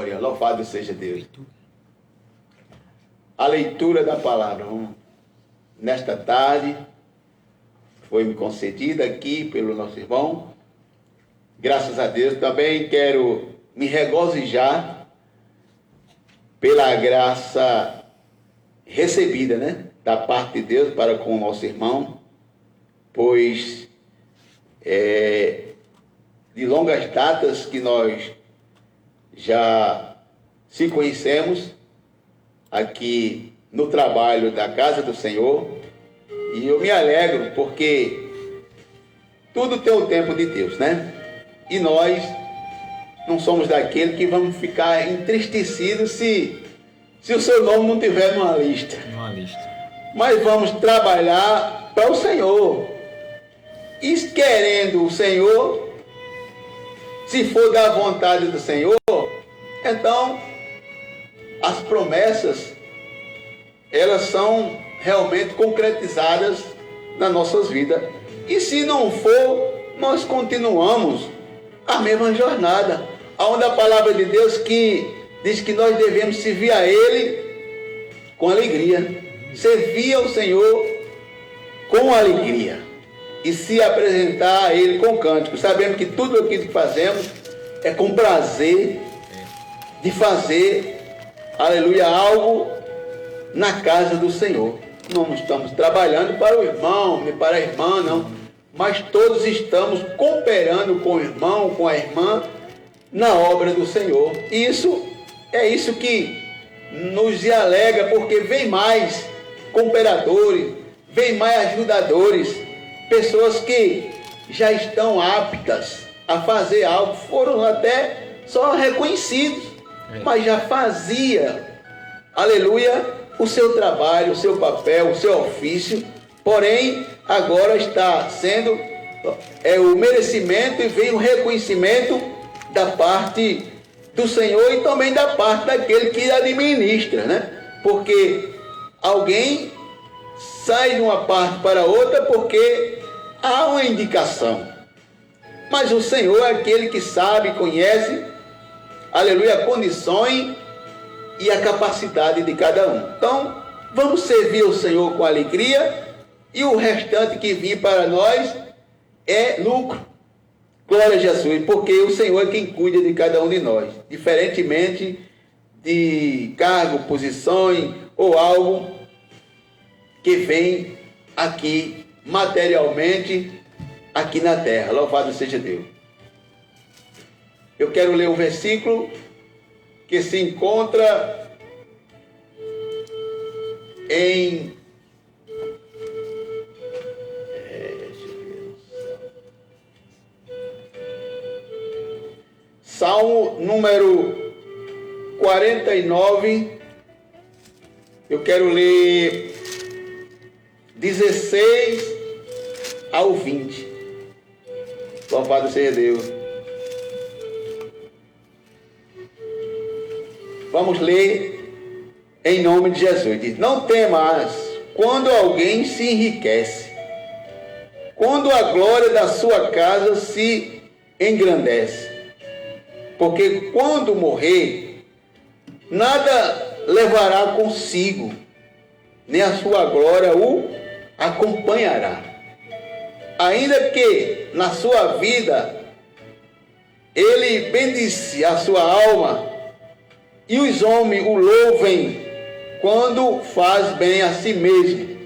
glória. Louvado seja Deus. A leitura da palavra, nesta tarde, foi-me concedida aqui pelo nosso irmão. Graças a Deus. Também quero me regozijar pela graça recebida, né, da parte de Deus para com o nosso irmão, pois de longas datas que nós já se conhecemos aqui no trabalho da casa do Senhor, e eu me alegro porque tudo tem o tempo de Deus, né? E nós não somos daqueles que vamos ficar entristecidos se o seu nome não tiver numa lista. Mas vamos trabalhar para o Senhor. E querendo o Senhor, se for da vontade do Senhor, então as promessas, elas são realmente concretizadas nas nossas vidas. E se não for, nós continuamos a mesma jornada, onde a palavra de Deus que diz que nós devemos servir a Ele com alegria. Servir ao Senhor com alegria e se apresentar a Ele com cântico. Sabemos que tudo aquilo que fazemos é com prazer de fazer, aleluia, algo na casa do Senhor. Não estamos trabalhando para o irmão, nem para a irmã, não. Mas todos estamos cooperando com o irmão, com a irmã, na obra do Senhor. Isso é isso que nos alegra, porque vem mais cooperadores, vem mais ajudadores, pessoas que já estão aptas a fazer algo, foram até só reconhecidos, mas já fazia, aleluia, o seu trabalho, o seu papel, o seu ofício, porém agora está sendo o merecimento e vem o reconhecimento da parte do Senhor e também da parte daquele que administra, né? Porque alguém sai de uma parte para outra porque há uma indicação. Mas o Senhor é aquele que sabe, conhece, aleluia, a condições e a capacidade de cada um. Então, vamos servir o Senhor com alegria e o restante que vir para nós é lucro. Glória a Jesus, porque o Senhor é quem cuida de cada um de nós, diferentemente de cargo, posições ou algo que vem aqui materialmente, aqui na terra. Louvado seja Deus. Eu quero ler um versículo que se encontra em Salmo número 49, eu quero ler 16 ao 20. Louvado seja Deus. Vamos ler em nome de Jesus. Diz: não temas quando alguém se enriquece, quando a glória da sua casa se engrandece. Porque quando morrer, nada levará consigo, nem a sua glória o acompanhará. Ainda que na sua vida ele bendice a sua alma, e os homens o louvem quando faz bem a si mesmo,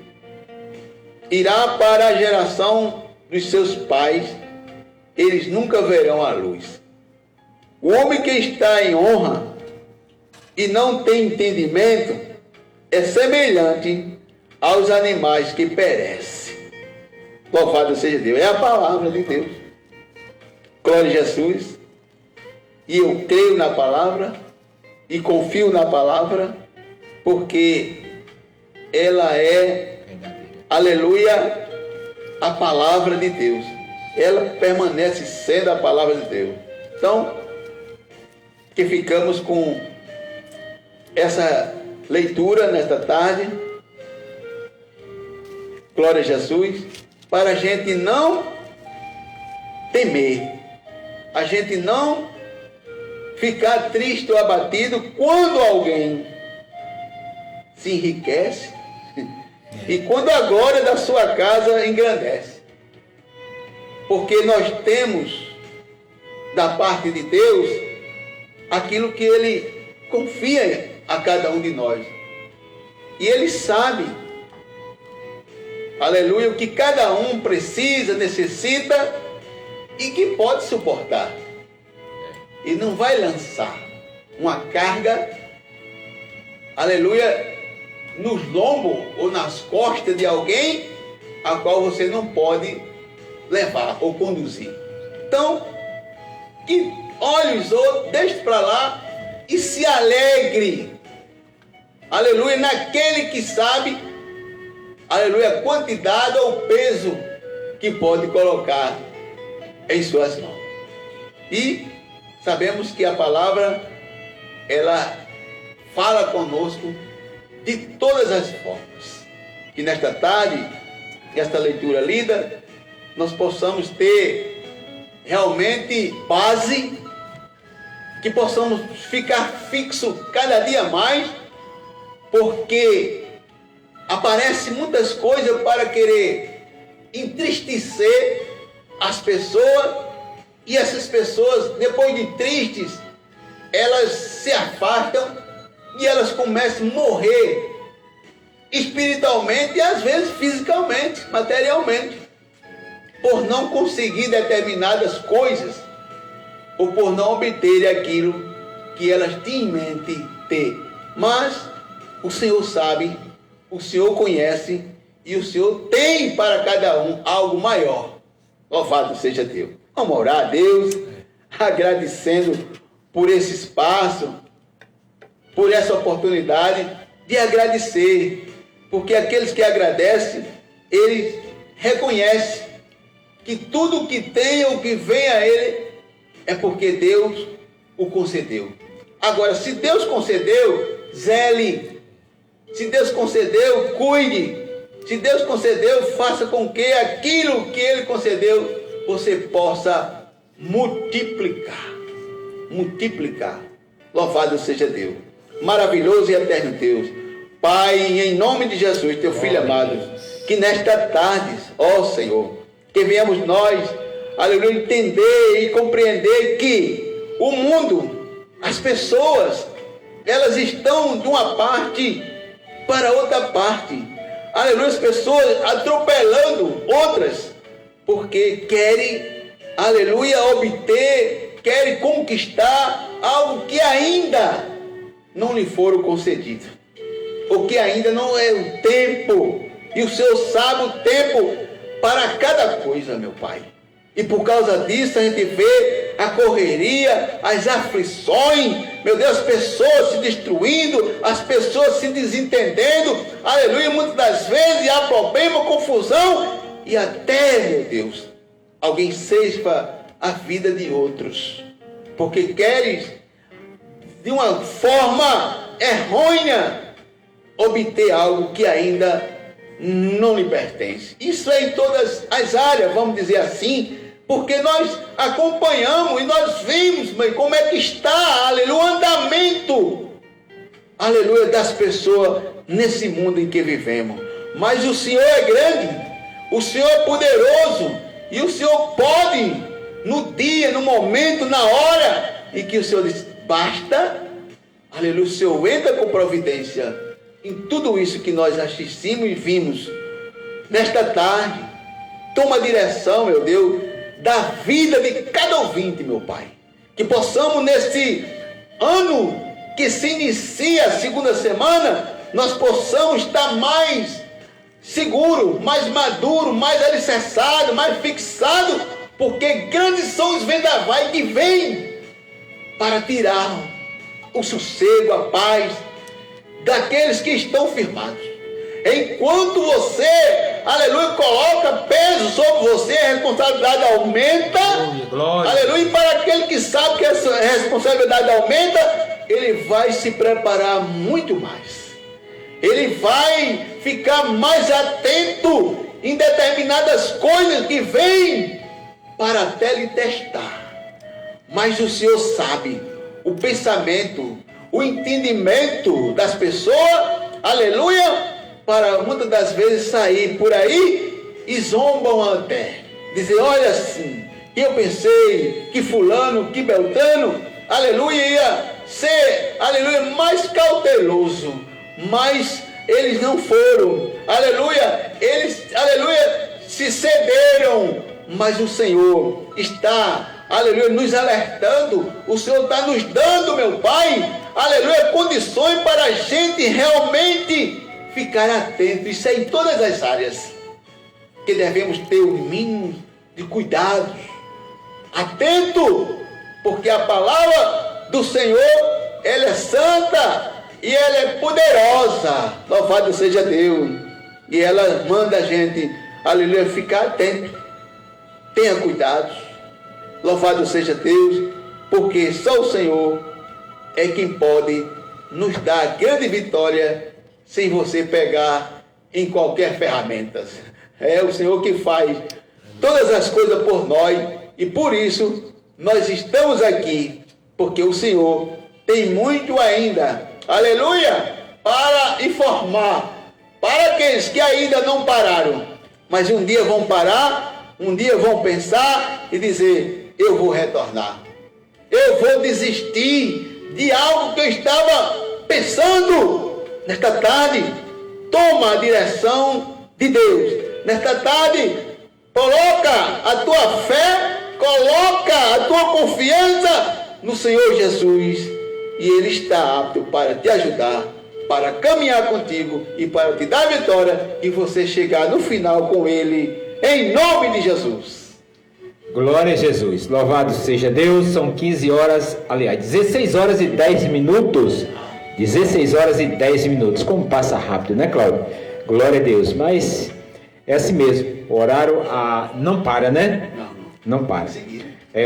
irá para a geração dos seus pais, eles nunca verão a luz. O homem que está em honra e não tem entendimento é semelhante aos animais que perecem. Louvado seja Deus. É a palavra de Deus. Glória a Jesus. E eu creio na palavra e confio na palavra, porque ela é, aleluia, a palavra de Deus. Ela permanece sendo a palavra de Deus. Então, que ficamos com essa leitura nesta tarde, glória a Jesus, para a gente não temer, a gente não ficar triste ou abatido quando alguém se enriquece e quando a glória da sua casa engrandece. Porque nós temos da parte de Deus aquilo que Ele confia a cada um de nós. E Ele sabe, aleluia, o que cada um precisa, necessita e que pode suportar. E não vai lançar uma carga, aleluia, nos lombos ou nas costas de alguém a qual você não pode levar ou conduzir. Então, que olhe os outros, deixe para lá e se alegre, aleluia, naquele que sabe, aleluia, a quantidade ou o peso que pode colocar em suas mãos. E sabemos que a palavra, ela fala conosco de todas as formas. Que nesta tarde, esta leitura lida, nós possamos ter realmente base, que possamos ficar fixo cada dia mais, porque aparecem muitas coisas para querer entristecer as pessoas, e essas pessoas, depois de tristes, elas se afastam e elas começam a morrer espiritualmente e às vezes fisicamente, materialmente, por não conseguir determinadas coisas ou por não obter aquilo que elas tinham em mente ter. Mas o Senhor sabe, o Senhor conhece e o Senhor tem para cada um algo maior. Louvado seja Deus. Vamos orar a Deus, agradecendo por esse espaço, por essa oportunidade de agradecer, porque aqueles que agradecem, eles reconhecem que tudo o que tem ou que vem a ele é porque Deus o concedeu. Agora, se Deus concedeu, zele. Se Deus concedeu, cuide. Se Deus concedeu, faça com que aquilo que Ele concedeu, você possa multiplicar. Multiplicar. Louvado seja Deus. Maravilhoso e eterno Deus. Pai, em nome de Jesus, teu Filho amado, que nesta tarde, ó Senhor, que venhamos nós, aleluia, entender e compreender que o mundo, as pessoas, elas estão de uma parte para outra parte. Aleluia, as pessoas atropelando outras, porque querem, aleluia, obter, querem conquistar algo que ainda não lhe foram concedido, ou que ainda não é o tempo, e o Senhor sabe o tempo para cada coisa, meu Pai. E por causa disso a gente vê a correria, as aflições, meu Deus, as pessoas se destruindo, as pessoas se desentendendo, aleluia, muitas das vezes há problema, confusão, e até, meu Deus, alguém ceifa a vida de outros, porque queres, de uma forma errônea, obter algo que ainda não lhe pertence. Isso é em todas as áreas, vamos dizer assim, porque nós acompanhamos e nós vimos como é que está, aleluia, o andamento, aleluia, das pessoas nesse mundo em que vivemos. Mas o Senhor é grande, o Senhor é poderoso, e o Senhor pode, no dia, no momento, na hora, em que o Senhor diz, basta, aleluia, o Senhor entra com providência em tudo isso que nós assistimos e vimos nesta tarde. Toma a direção, meu Deus, da vida de cada ouvinte, meu Pai. Que possamos, nesse ano que se inicia a segunda semana, nós possamos estar mais seguro, mais maduro, mais alicerçado, mais fixado, porque grandes são os vendavais que vêm para tirar o sossego, a paz daqueles que estão firmados. Enquanto você, aleluia, coloca peso sobre você, a responsabilidade aumenta. Glória. Aleluia, e para aquele que sabe que essa responsabilidade aumenta, ele vai se preparar muito mais. Ele vai ficar mais atento em determinadas coisas que vêm para até lhe testar. Mas o Senhor sabe o pensamento, o entendimento das pessoas, aleluia, para muitas das vezes sair por aí e zombam até. Dizer, olha assim, eu pensei que fulano, que beltrano, aleluia, ia ser, aleluia, mais cauteloso, mas eles não foram, aleluia, eles, aleluia, se cederam, mas o Senhor está, aleluia, nos alertando, o Senhor está nos dando, meu Pai, aleluia, condições para a gente realmente ficar atento. Isso é em todas as áreas, que devemos ter o mínimo de cuidados, atento, porque a palavra do Senhor, ela é santa e ela é poderosa, louvado seja Deus, e ela manda a gente, aleluia, ficar atento, tenha cuidado, louvado seja Deus, porque só o Senhor é quem pode nos dar a grande vitória sem você pegar em qualquer ferramenta. É o Senhor que faz todas as coisas por nós, e por isso nós estamos aqui, porque o Senhor tem muito ainda, aleluia, para informar, para aqueles que ainda não pararam, mas um dia vão parar, um dia vão pensar e dizer, eu vou retornar, eu vou desistir de algo que eu estava pensando. Nesta tarde, toma a direção de Deus. Nesta tarde, coloca a tua fé, coloca a tua confiança no Senhor Jesus, e Ele está apto para te ajudar, para caminhar contigo e para te dar vitória e você chegar no final com Ele, em nome de Jesus. Glória a Jesus, louvado seja Deus. São 15 horas, aliás, 16 horas e 10 minutos. 16 horas e 10 minutos. Como passa rápido, né, Cláudio? Glória a Deus. Mas é assim mesmo. O horário não para, né? Não para.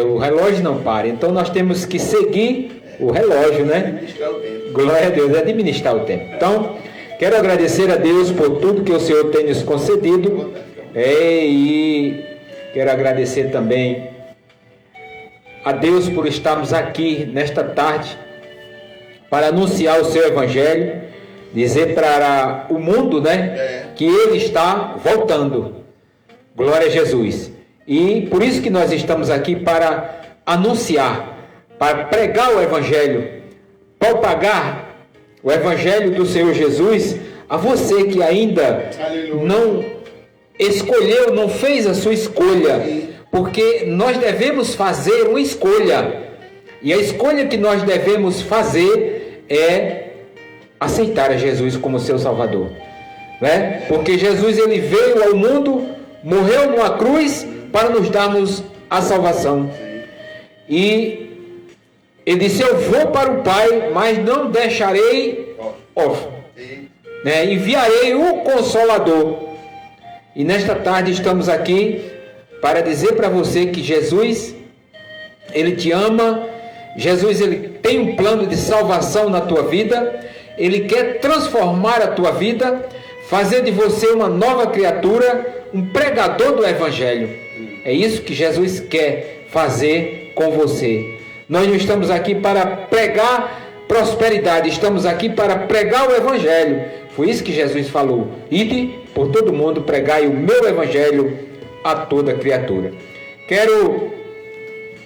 O relógio não para. Então nós temos que seguir o relógio, né? Administrar o tempo. Glória a Deus, administrar o tempo. Então, quero agradecer a Deus por tudo que o Senhor tem nos concedido. E quero agradecer também a Deus por estarmos aqui nesta tarde para anunciar o seu evangelho, dizer para o mundo, né, que ele está voltando. Glória a Jesus. E por isso que nós estamos aqui, para anunciar, para pregar o evangelho, propagar o evangelho do Senhor Jesus a você que ainda não escolheu, não fez a sua escolha, porque nós devemos fazer uma escolha, e a escolha que nós devemos fazer é aceitar a Jesus como seu Salvador, né? Porque Jesus, ele veio ao mundo, morreu numa cruz para nos darmos a salvação, e ele disse, eu vou para o Pai, mas não deixarei órfão, né? Enviarei o Consolador. E nesta tarde estamos aqui para dizer para você que Jesus, ele te ama. Jesus, ele tem um plano de salvação na tua vida. Ele quer transformar a tua vida, fazer de você uma nova criatura, um pregador do evangelho. É isso que Jesus quer fazer com você. Nós não estamos aqui para pregar prosperidade, estamos aqui para pregar o evangelho. Foi isso que Jesus falou: ide por todo mundo, pregai o meu evangelho a toda criatura. Quero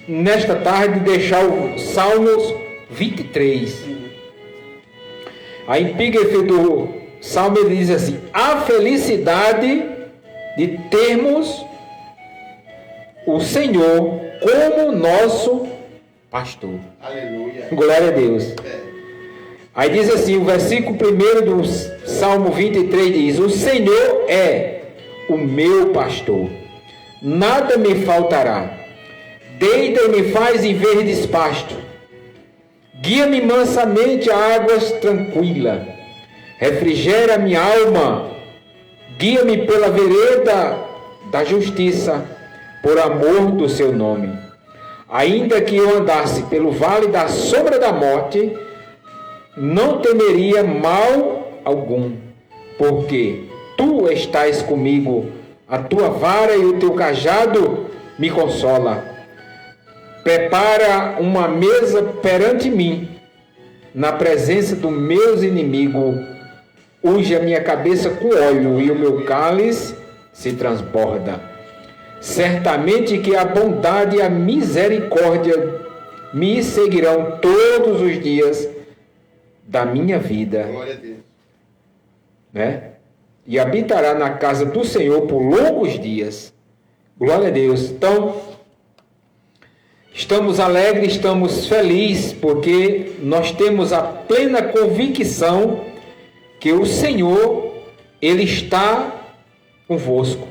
nesta tarde deixar o Salmos 23. A epígrafe do Salmo, ele diz assim: a felicidade de termos o Senhor como nosso pastor. Aleluia. Glória a Deus. Aí diz assim, o versículo 1 do Salmo 23 diz: o Senhor é o meu pastor, nada me faltará. Deita e me faz em verdes pastos, guia-me mansamente a águas tranquilas, refrigera minha alma, guia-me pela vereda da justiça, por amor do seu nome. Ainda que eu andasse pelo vale da sombra da morte, não temeria mal algum, porque tu estás comigo, a tua vara e o teu cajado me consola. Prepara uma mesa perante mim, na presença dos meus inimigos. Unge a minha cabeça com óleo e o meu cálice se transborda. Certamente que a bondade e a misericórdia me seguirão todos os dias da minha vida. Glória a Deus. Né? E habitará na casa do Senhor por longos dias. Glória a Deus. Então, estamos alegres, estamos felizes, porque nós temos a plena convicção que o Senhor, Ele está conosco.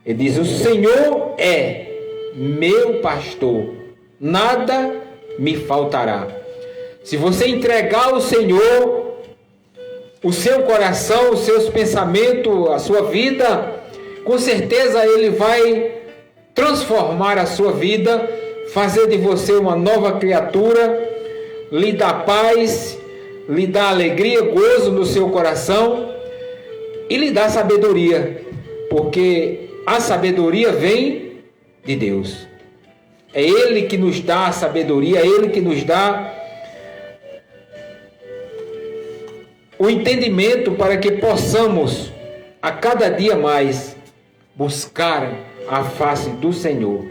Ele diz: o Senhor é meu pastor, nada me faltará. Se você entregar ao Senhor o seu coração, os seus pensamentos, a sua vida, com certeza Ele vai transformar a sua vida, fazer de você uma nova criatura, lhe dar paz, lhe dar alegria, gozo no seu coração e lhe dar sabedoria, porque a sabedoria vem de Deus. É Ele que nos dá a sabedoria, é Ele que nos dá o entendimento para que possamos a cada dia mais buscar a face do Senhor.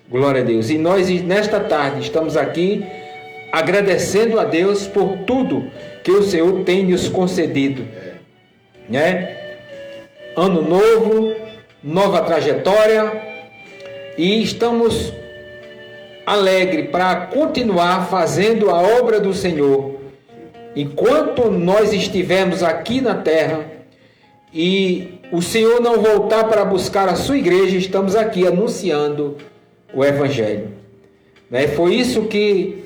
Glória a Deus. E nós nesta tarde estamos aqui agradecendo a Deus por tudo que o Senhor tem nos concedido, né? Ano novo, nova trajetória, e estamos alegres para continuar fazendo a obra do Senhor enquanto nós estivermos aqui na terra e o Senhor não voltar para buscar a sua igreja. Estamos aqui anunciando o Evangelho, né? Foi isso que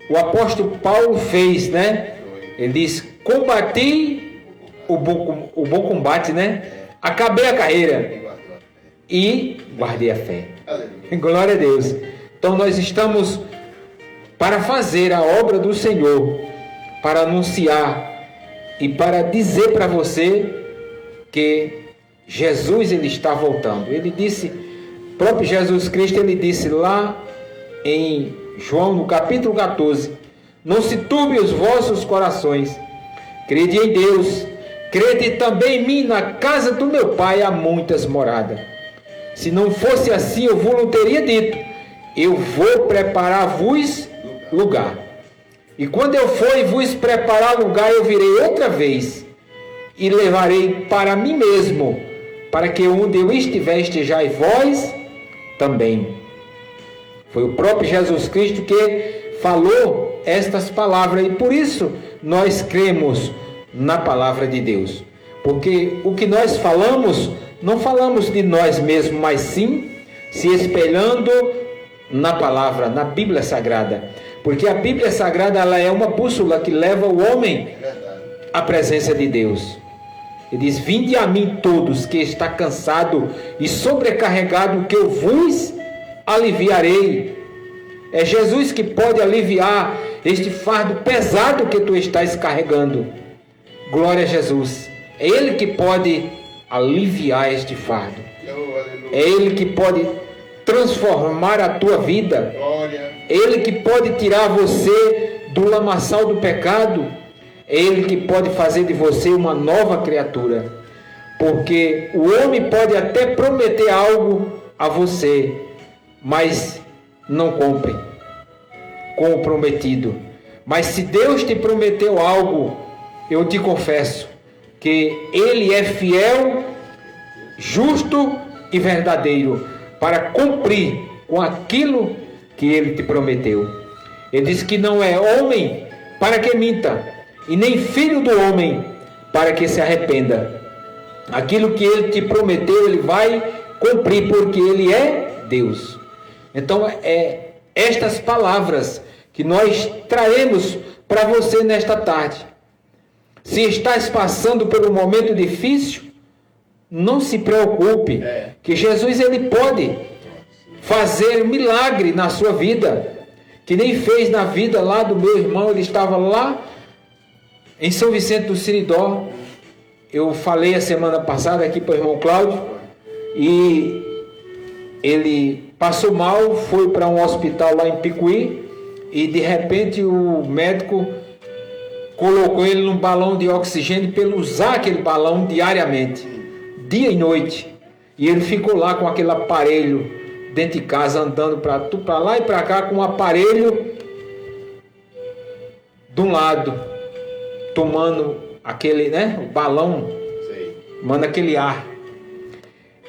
o apóstolo Paulo fez, né? Ele diz: combati o bom combate, né? Acabei a carreira e guardei a fé. Glória a Deus. Então nós estamos para fazer a obra do Senhor, para anunciar e para dizer para você que Jesus, Ele está voltando. Ele disse, próprio Jesus Cristo, Ele disse lá em João, no capítulo 14: não se turbe os vossos corações, crede em Deus, crede também em mim. Na casa do meu Pai há muitas moradas. Se não fosse assim, eu vos teria dito: eu vou preparar-vos lugar. E quando eu for e vos preparar lugar, eu virei outra vez e levarei para mim mesmo, para que onde eu estiver, estejais vós também. Foi o próprio Jesus Cristo que falou estas palavras, e por isso nós cremos na palavra de Deus. Porque o que nós falamos, não falamos de nós mesmos, mas sim se espelhando na palavra, na Bíblia Sagrada. Porque a Bíblia Sagrada, ela é uma bússola que leva o homem à presença de Deus. Ele diz: vinde a mim todos que está cansado e sobrecarregado, que eu vos aliviarei. É Jesus que pode aliviar este fardo pesado que tu estás carregando. Glória a Jesus. É Ele que pode aliviar este fardo. É Ele que pode transformar a tua vida. É Ele que pode tirar você do lamaçal do pecado. É Ele que pode fazer de você uma nova criatura. Porque o homem pode até prometer algo a você, mas não cumpre com o prometido. Mas se Deus te prometeu algo, eu te confesso que Ele é fiel, justo e verdadeiro para cumprir com aquilo que Ele te prometeu. Ele diz que não é homem para que minta, e nem filho do homem para que se arrependa. Aquilo que Ele te prometeu, Ele vai cumprir, porque Ele é Deus. Então é estas palavras que nós traremos para você nesta tarde. Se estás passando por um momento difícil, não se preocupe, que Jesus, Ele pode fazer milagre na sua vida, que nem fez na vida lá do meu irmão. Ele estava lá em São Vicente do Siridó. Eu falei a semana passada aqui para o irmão Cláudio, e ele passou mal, foi para um hospital lá em Picuí e de repente o médico colocou ele num balão de oxigênio para ele usar aquele balão diariamente, dia e noite. E ele ficou lá com aquele aparelho dentro de casa, andando para lá e para cá com um aparelho de um lado, tomando aquele, o balão, manda aquele ar.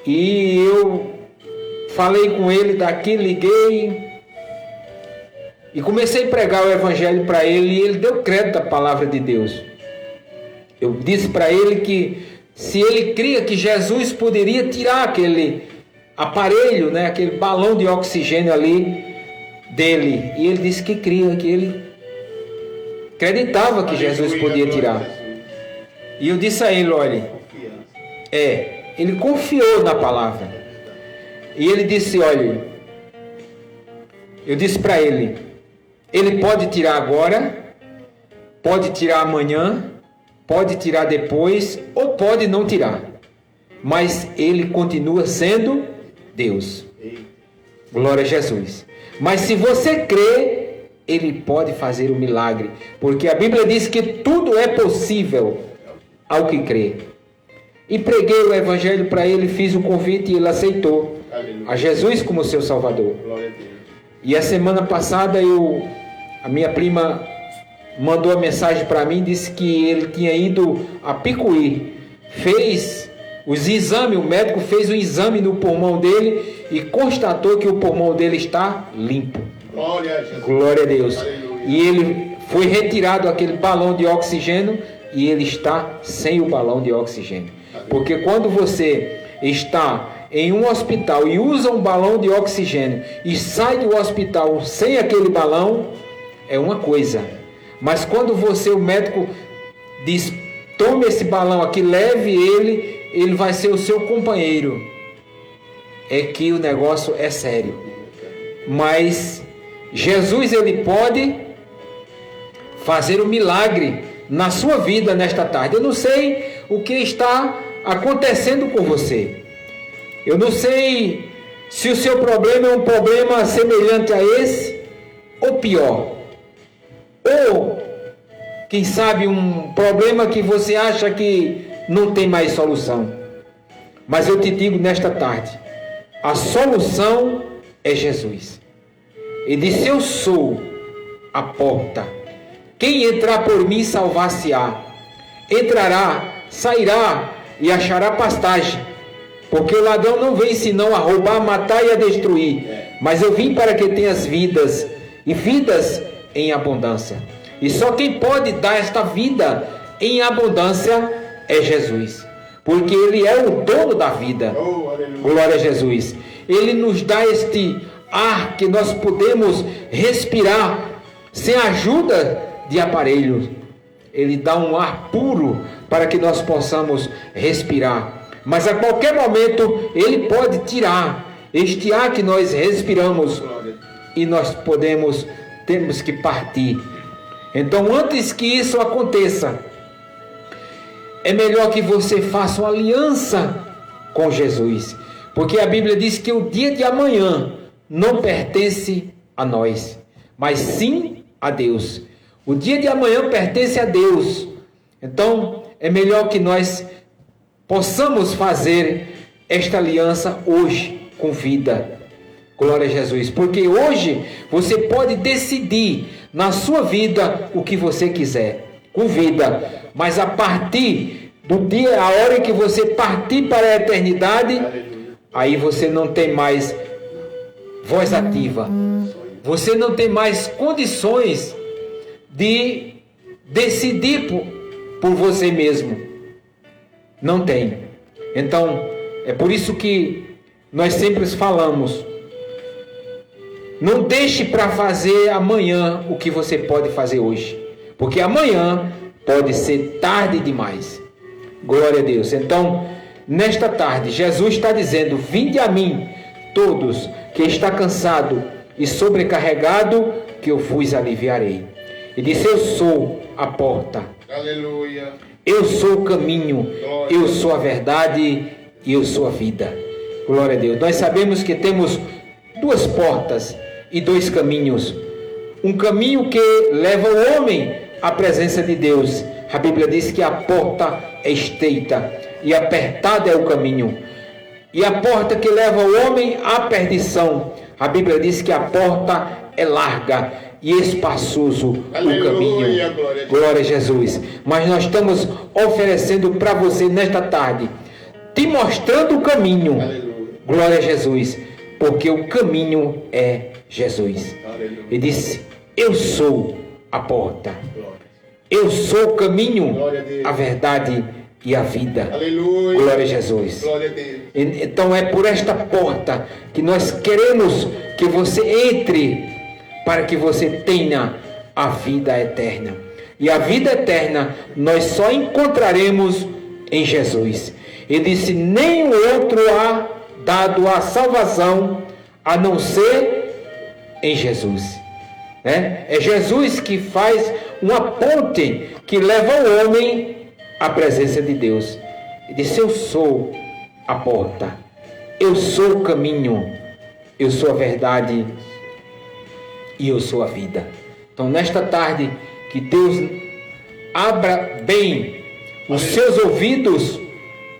E eu falei com ele daqui, liguei e comecei a pregar o evangelho para ele, e ele deu crédito à palavra de Deus. Eu disse para ele que se ele cria que Jesus poderia tirar aquele aparelho, aquele balão de oxigênio ali dele, e ele disse que cria, que ele acreditava que Jesus podia tirar. E eu disse a ele, olha, ele confiou na palavra. E ele disse, olha, eu disse para ele pode tirar agora, pode tirar amanhã, pode tirar depois, ou pode não tirar. Mas ele continua sendo Deus. Glória a Jesus. Mas se você crê, ele pode fazer o milagre, porque a Bíblia diz que tudo é possível ao que crê. E preguei o evangelho para ele, fiz o convite e ele aceitou a Jesus como seu Salvador. E a semana passada a minha prima mandou a mensagem para mim, disse que ele tinha ido a Picuí, fez os exames, o médico fez o exame no pulmão dele e constatou que o pulmão dele está limpo. Glória a Deus. Aleluia. E ele foi retirado aquele balão de oxigênio e ele está sem o balão de oxigênio. Porque quando você está em um hospital e usa um balão de oxigênio e sai do hospital sem aquele balão, é uma coisa. Mas quando o médico diz, tome esse balão aqui, leve ele vai ser o seu companheiro, é que o negócio é sério. Mas Jesus, ele pode fazer um milagre na sua vida nesta tarde. Eu não sei o que está acontecendo com você. Eu não sei se o seu problema é um problema semelhante a esse ou pior. Ou, quem sabe, um problema que você acha que não tem mais solução. Mas eu te digo nesta tarde, a solução é Jesus. Ele disse, eu sou a porta. Quem entrar por mim salvar-se-á. Entrará, sairá e achará pastagem. Porque o ladrão não vem senão a roubar, matar e a destruir. Mas eu vim para que tenhas vidas, e vidas em abundância. E só quem pode dar esta vida em abundância é Jesus. Porque Ele é o dono da vida. Glória a Jesus. Ele nos dá este ar que nós podemos respirar sem a ajuda de aparelhos. Ele dá um ar puro para que nós possamos respirar. Mas a qualquer momento Ele pode tirar este ar que nós respiramos e nós temos que partir. Então, antes que isso aconteça, é melhor que você faça uma aliança com Jesus. Porque a Bíblia diz que o dia de amanhã não pertence a nós, mas sim a Deus. O dia de amanhã pertence a Deus. Então, é melhor que nós possamos fazer esta aliança hoje com vida. Glória a Jesus. Porque hoje você pode decidir na sua vida o que você quiser, com vida. Mas a partir do dia, a hora que você partir para a eternidade, aí você não tem mais voz ativa. Você não tem mais condições de decidir por você mesmo. Não tem. Então, é por isso que nós sempre falamos, não deixe para fazer amanhã o que você pode fazer hoje. Porque amanhã pode ser tarde demais. Glória a Deus. Então, nesta tarde, Jesus está dizendo, vinde a mim, todos que está cansado e sobrecarregado, que eu vos aliviarei. E disse, eu sou a porta. Aleluia. Eu sou o caminho, eu sou a verdade e eu sou a vida. Glória a Deus. Nós sabemos que temos duas portas e dois caminhos. Um caminho que leva o homem à presença de Deus. A Bíblia diz que a porta é estreita e apertado é o caminho. E a porta que leva o homem à perdição. A Bíblia diz que a porta é larga e espaçoso o caminho. Glória a Jesus. Mas nós estamos oferecendo para você nesta tarde, te mostrando o caminho. Glória a Jesus. Porque o caminho é Jesus. Ele disse: eu sou a porta. Eu sou o caminho, a verdade e a vida. Aleluia. Glória a Jesus. Glória a Deus. Então é por esta porta que nós queremos que você entre, para que você tenha a vida eterna. E a vida eterna nós só encontraremos em Jesus. Ele disse: nenhum outro há dado a salvação a não ser em Jesus. É Jesus que faz uma ponte que leva o homem à presença de Deus. Ele disse: eu sou a porta, eu sou o caminho, eu sou a verdade e eu sou a vida. Então nesta tarde, que Deus abra bem os seus ouvidos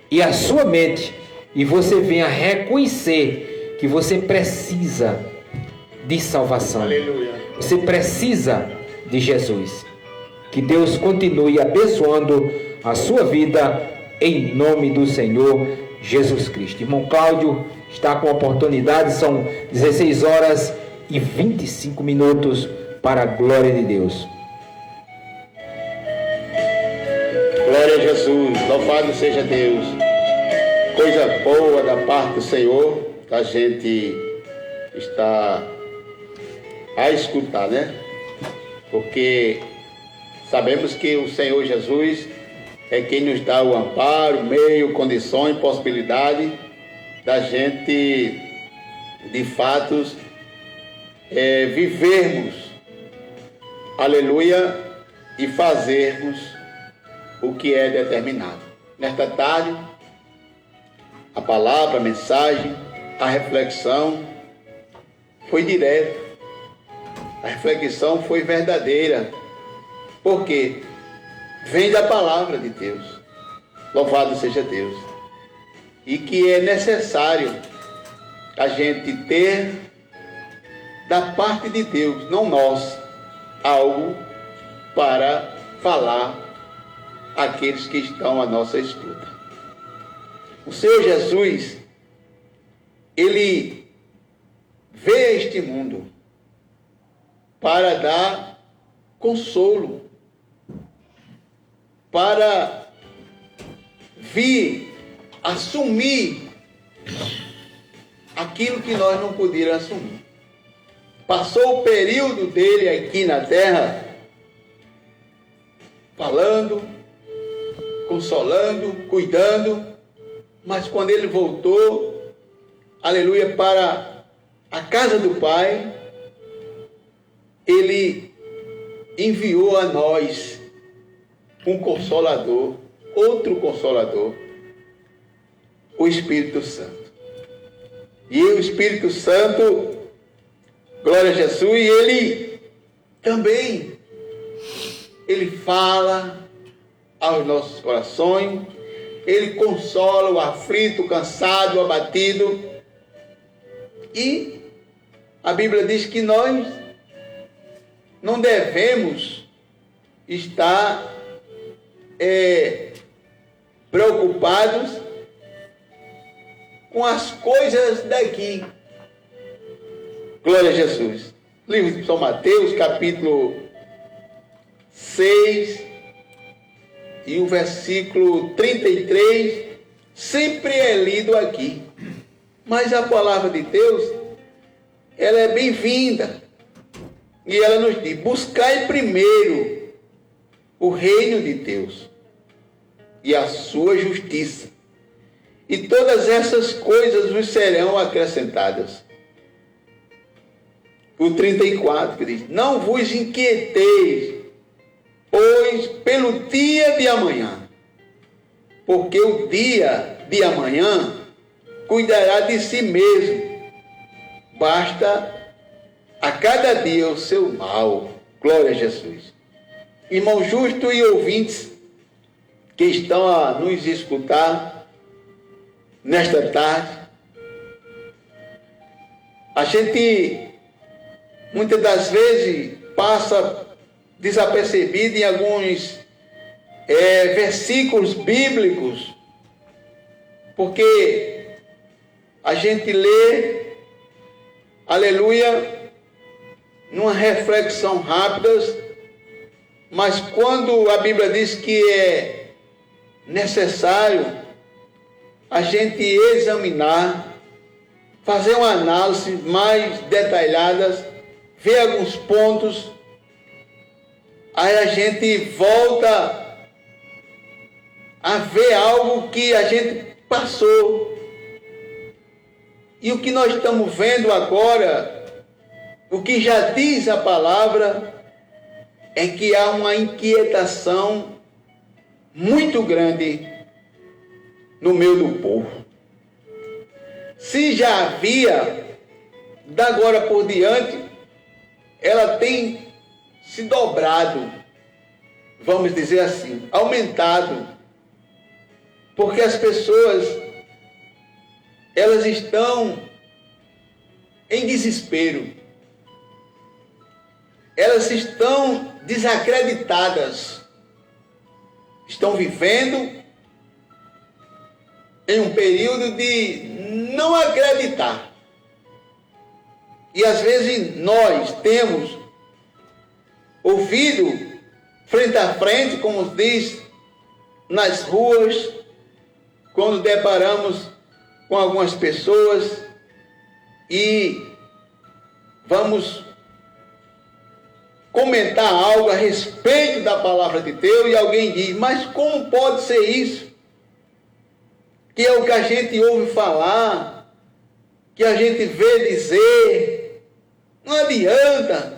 e a sua mente, e você venha reconhecer que você precisa de salvação. Aleluia. Você precisa de Jesus. Que Deus continue abençoando a sua vida em nome do Senhor Jesus Cristo. Irmão Cláudio está com a oportunidade, são 16 horas e 25 minutos para a glória de Deus. Glória a Jesus, louvado seja Deus. Coisa boa da parte do Senhor, que a gente está a escutar, né? Porque sabemos que o Senhor Jesus é quem nos dá o amparo, meio, condições, possibilidade da gente, de fato, vivermos, aleluia, e fazermos o que é determinado. Nesta tarde, a palavra, a mensagem, a reflexão foi direta. A reflexão foi verdadeira. Por quê? Vem da palavra de Deus. Louvado seja Deus. E que é necessário a gente ter da parte de Deus, não nós, algo para falar àqueles que estão à nossa escuta. O Senhor Jesus, Ele veio a este mundo para dar consolo, para vir assumir aquilo que nós não podíamos assumir. Passou o período dele aqui na terra, falando, consolando, cuidando, mas quando ele voltou, aleluia, para a casa do Pai, ele enviou a nós um Consolador, outro Consolador, o Espírito Santo. E o Espírito Santo, glória a Jesus, e ele também, ele fala aos nossos corações, ele consola o aflito, o cansado, o abatido. E a Bíblia diz que nós não devemos estar preocupados com as coisas daqui. Glória a Jesus. Livro de São Mateus, capítulo 6, e o versículo 33, sempre é lido aqui. Mas a palavra de Deus, ela é bem-vinda. E ela nos diz: buscai primeiro o reino de Deus e a sua justiça, e todas essas coisas vos serão acrescentadas. O 34 que diz: não vos inquieteis, pois pelo dia de amanhã, porque o dia de amanhã cuidará de si mesmo. basta a cada dia o seu mal. Glória a Jesus. Irmão justo e ouvintes que estão a nos escutar nesta tarde, a gente muitas das vezes passa desapercebido em alguns versículos bíblicos, porque a gente lê, aleluia, numa reflexão rápida, mas quando a Bíblia diz que é necessário a gente examinar, fazer uma análise mais detalhada, ver alguns pontos, aí a gente volta a ver algo que a gente passou. E o que nós estamos vendo agora, o que já diz a palavra, é que há uma inquietação muito grande no meio do povo. Se já havia, da agora por diante, ela tem se dobrado, vamos dizer assim, aumentado, porque as pessoas, elas estão em desespero, elas estão desacreditadas, estão vivendo em um período de não acreditar. E às vezes nós temos ouvido frente a frente, como diz, nas ruas, quando deparamos com algumas pessoas e vamos comentar algo a respeito da palavra de Deus e alguém diz, mas como pode ser isso? Que é o que a gente ouve falar, que a gente vê dizer, não adianta,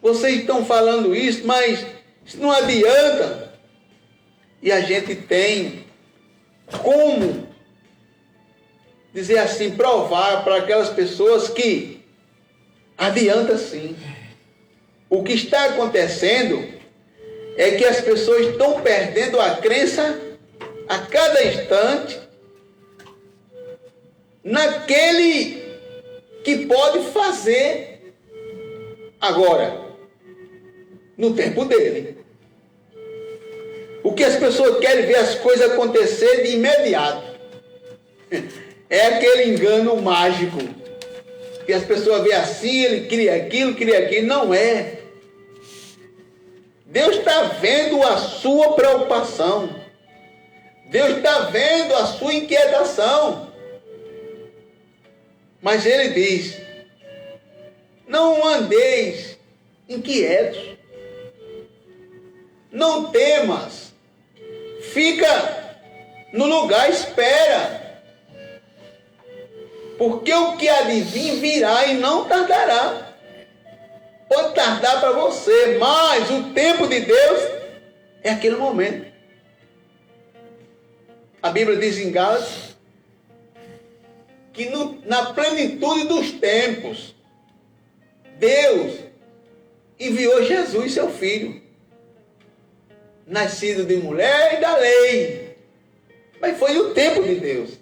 vocês estão falando isso, mas isso não adianta. E a gente tem como dizer assim, provar para aquelas pessoas que adianta sim. O que está acontecendo é que as pessoas estão perdendo a crença a cada instante naquele que pode fazer agora, no tempo dele. O que as pessoas querem ver as coisas acontecer de imediato. É aquele engano mágico. Que as pessoas veem assim, ele cria aquilo. Não é. Deus está vendo a sua preocupação. Deus está vendo a sua inquietação. Mas ele diz, não andeis inquietos. Não temas. Fica no lugar, espera. Porque o que há de vir virá e não tardará. Pode tardar para você, mas o tempo de Deus é aquele momento. A Bíblia diz em Gálatas que na plenitude dos tempos, Deus enviou Jesus, seu Filho, nascido de mulher e da lei. Mas foi o tempo de Deus.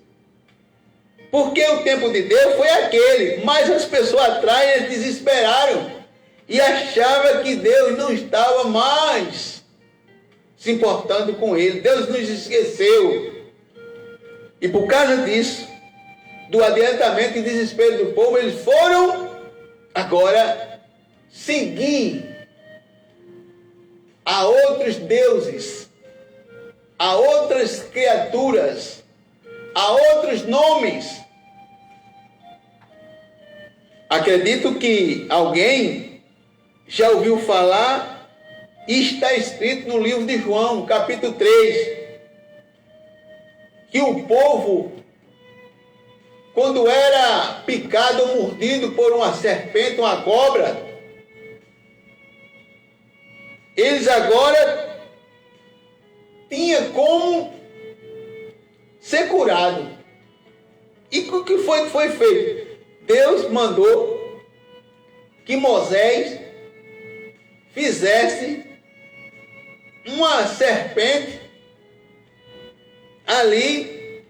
Porque o tempo de Deus foi aquele, mas as pessoas atrás desesperaram e achavam que Deus não estava mais se importando com ele. Deus nos esqueceu. E por causa disso, do adiantamento e desespero do povo, eles foram agora seguir a outros deuses, a outras criaturas, a outros nomes. Acredito que alguém já ouviu falar, e está escrito no livro de João, capítulo 3, que o povo, quando era picado ou mordido por uma serpente, uma cobra, eles agora tinham como ser curado. E o que foi feito? Deus mandou que Moisés fizesse uma serpente ali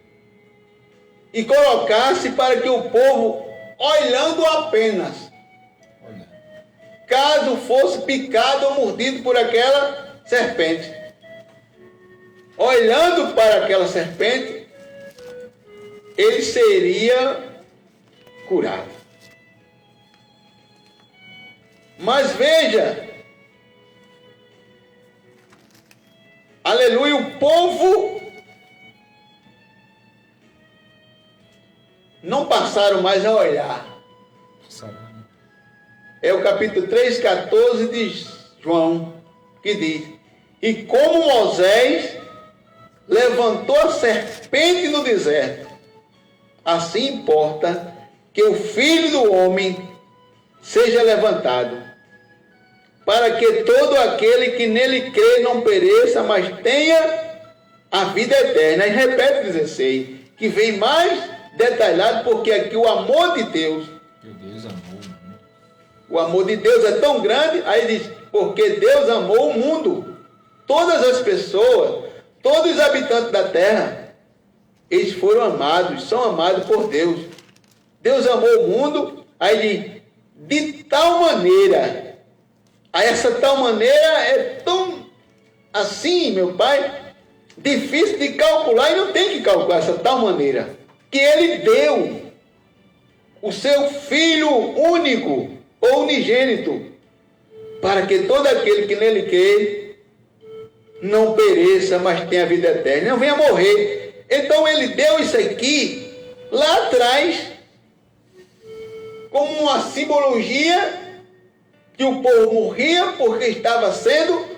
e colocasse para que o povo, olhando apenas, caso fosse picado ou mordido por aquela serpente, olhando para aquela serpente, ele seria curado. Mas veja, aleluia, o povo não passaram mais a olhar. É o capítulo 3,14 de João, que diz: e como Moisés levantou a serpente no deserto, assim importa que o Filho do Homem seja levantado, para que todo aquele que nele crê não pereça, mas tenha a vida eterna. E repete 16, que vem mais detalhado, porque aqui o amor de Deus, o amor de Deus é tão grande, aí diz, porque Deus amou o mundo, todas as pessoas, todos os habitantes da terra, eles foram amados, são amados por Deus. Deus amou o mundo, aí diz, de tal maneira, aí essa tal maneira é tão assim, meu Pai, difícil de calcular, e não tem que calcular essa tal maneira, que Ele deu o seu Filho único, ou unigênito, para que todo aquele que nele crê não pereça, mas tenha vida eterna, não venha morrer. Então Ele deu isso aqui lá atrás, como uma simbologia que o povo morria porque estava sendo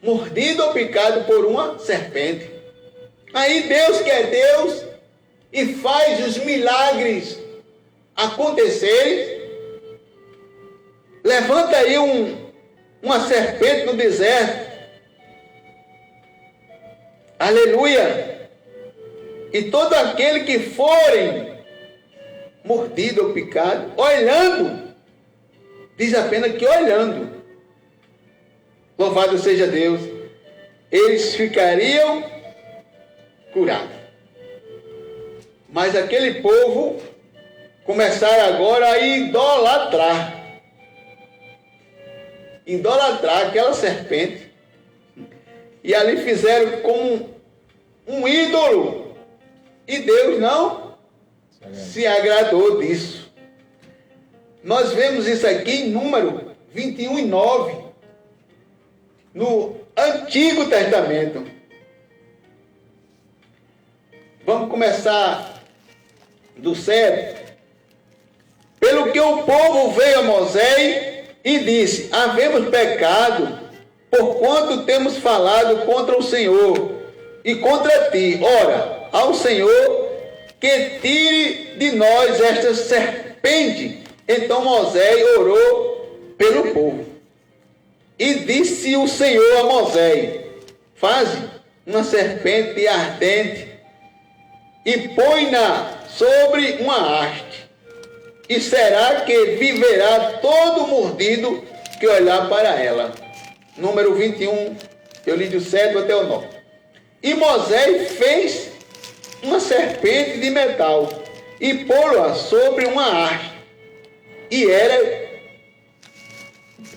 mordido ou picado por uma serpente. Aí Deus, que é Deus e faz os milagres acontecerem, levanta aí uma serpente no deserto, aleluia, e todo aquele que forem mordido ou picado, olhando, diz apenas que olhando, louvado seja Deus, eles ficariam curados. Mas aquele povo começaram agora a idolatrar aquela serpente, e ali fizeram como um ídolo, e Deus não se agradou disso. Nós vemos isso aqui em Número 21:9, no Antigo Testamento. Vamos começar do 7. Pelo que o povo veio a Moisés e disse: havemos pecado, porquanto temos falado contra o Senhor e contra ti. Ora, ao Senhor que tire de nós esta serpente. Então Moisés orou pelo povo. E disse o Senhor a Moisés: faze uma serpente ardente e põe-na sobre uma haste, e será que viverá todo mordido que olhar para ela. Número 21, eu li do 7 até o 9. E Moisés fez uma serpente de metal e pô-la sobre uma haste, e era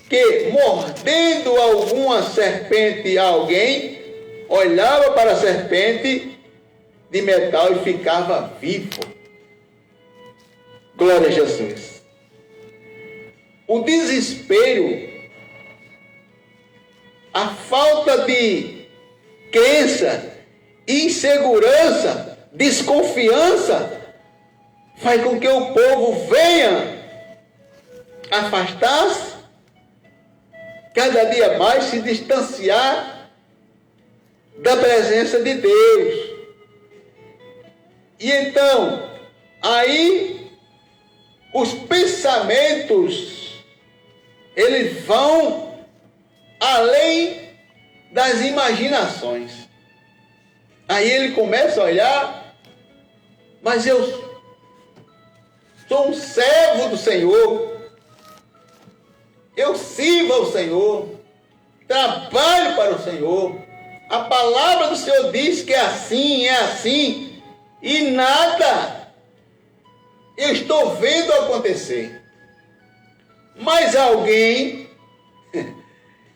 que, mordendo alguma serpente a alguém, olhava para a serpente de metal e ficava vivo. Glória a Jesus. O desespero, a falta de crença, insegurança, desconfiança, faz com que o povo venha afastar-se, cada dia mais se distanciar da presença de Deus. E então, aí, os pensamentos, eles vão além das imaginações. Aí ele começa a olhar, mas eu sou um servo do Senhor, eu sirvo ao Senhor, trabalho para o Senhor. A palavra do Senhor diz que é assim, e nada eu estou vendo acontecer. Mas alguém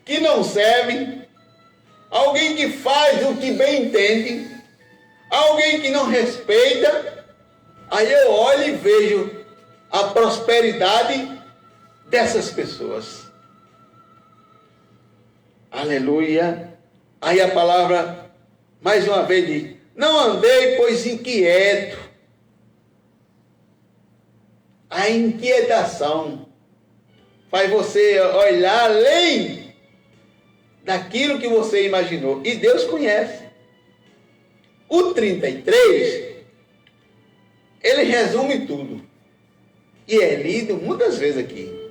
que não serve, alguém que faz o que bem entende, alguém que não respeita, aí eu olho e vejo a prosperidade dessas pessoas. Aleluia. Aí a palavra, mais uma vez, diz: não andei, pois inquieto. A inquietação faz você olhar além daquilo que você imaginou. E Deus conhece. O 33, ele resume tudo. E é lido muitas vezes aqui.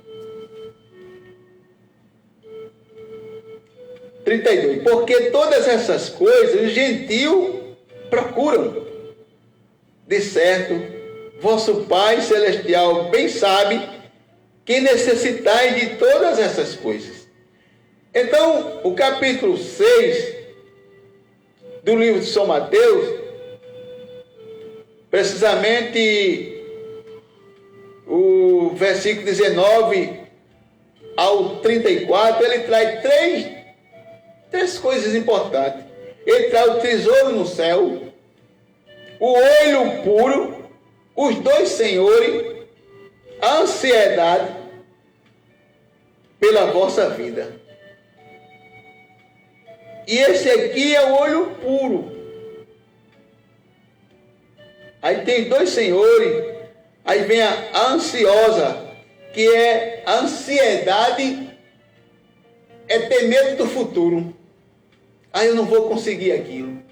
32. Porque todas essas coisas os gentios procuram. De certo, vosso Pai Celestial bem sabe que necessitais de todas essas coisas. Então, o capítulo 6 do livro de São Mateus, precisamente o versículo 19 ao 34, ele traz três coisas importantes. Ele traz o tesouro no céu, o olho puro, os dois senhores, a ansiedade pela vossa vida. E esse aqui é o olho puro. Aí tem dois senhores, aí vem a ansiosa, que é a ansiedade, é ter medo do futuro. Ah, eu não vou conseguir aquilo.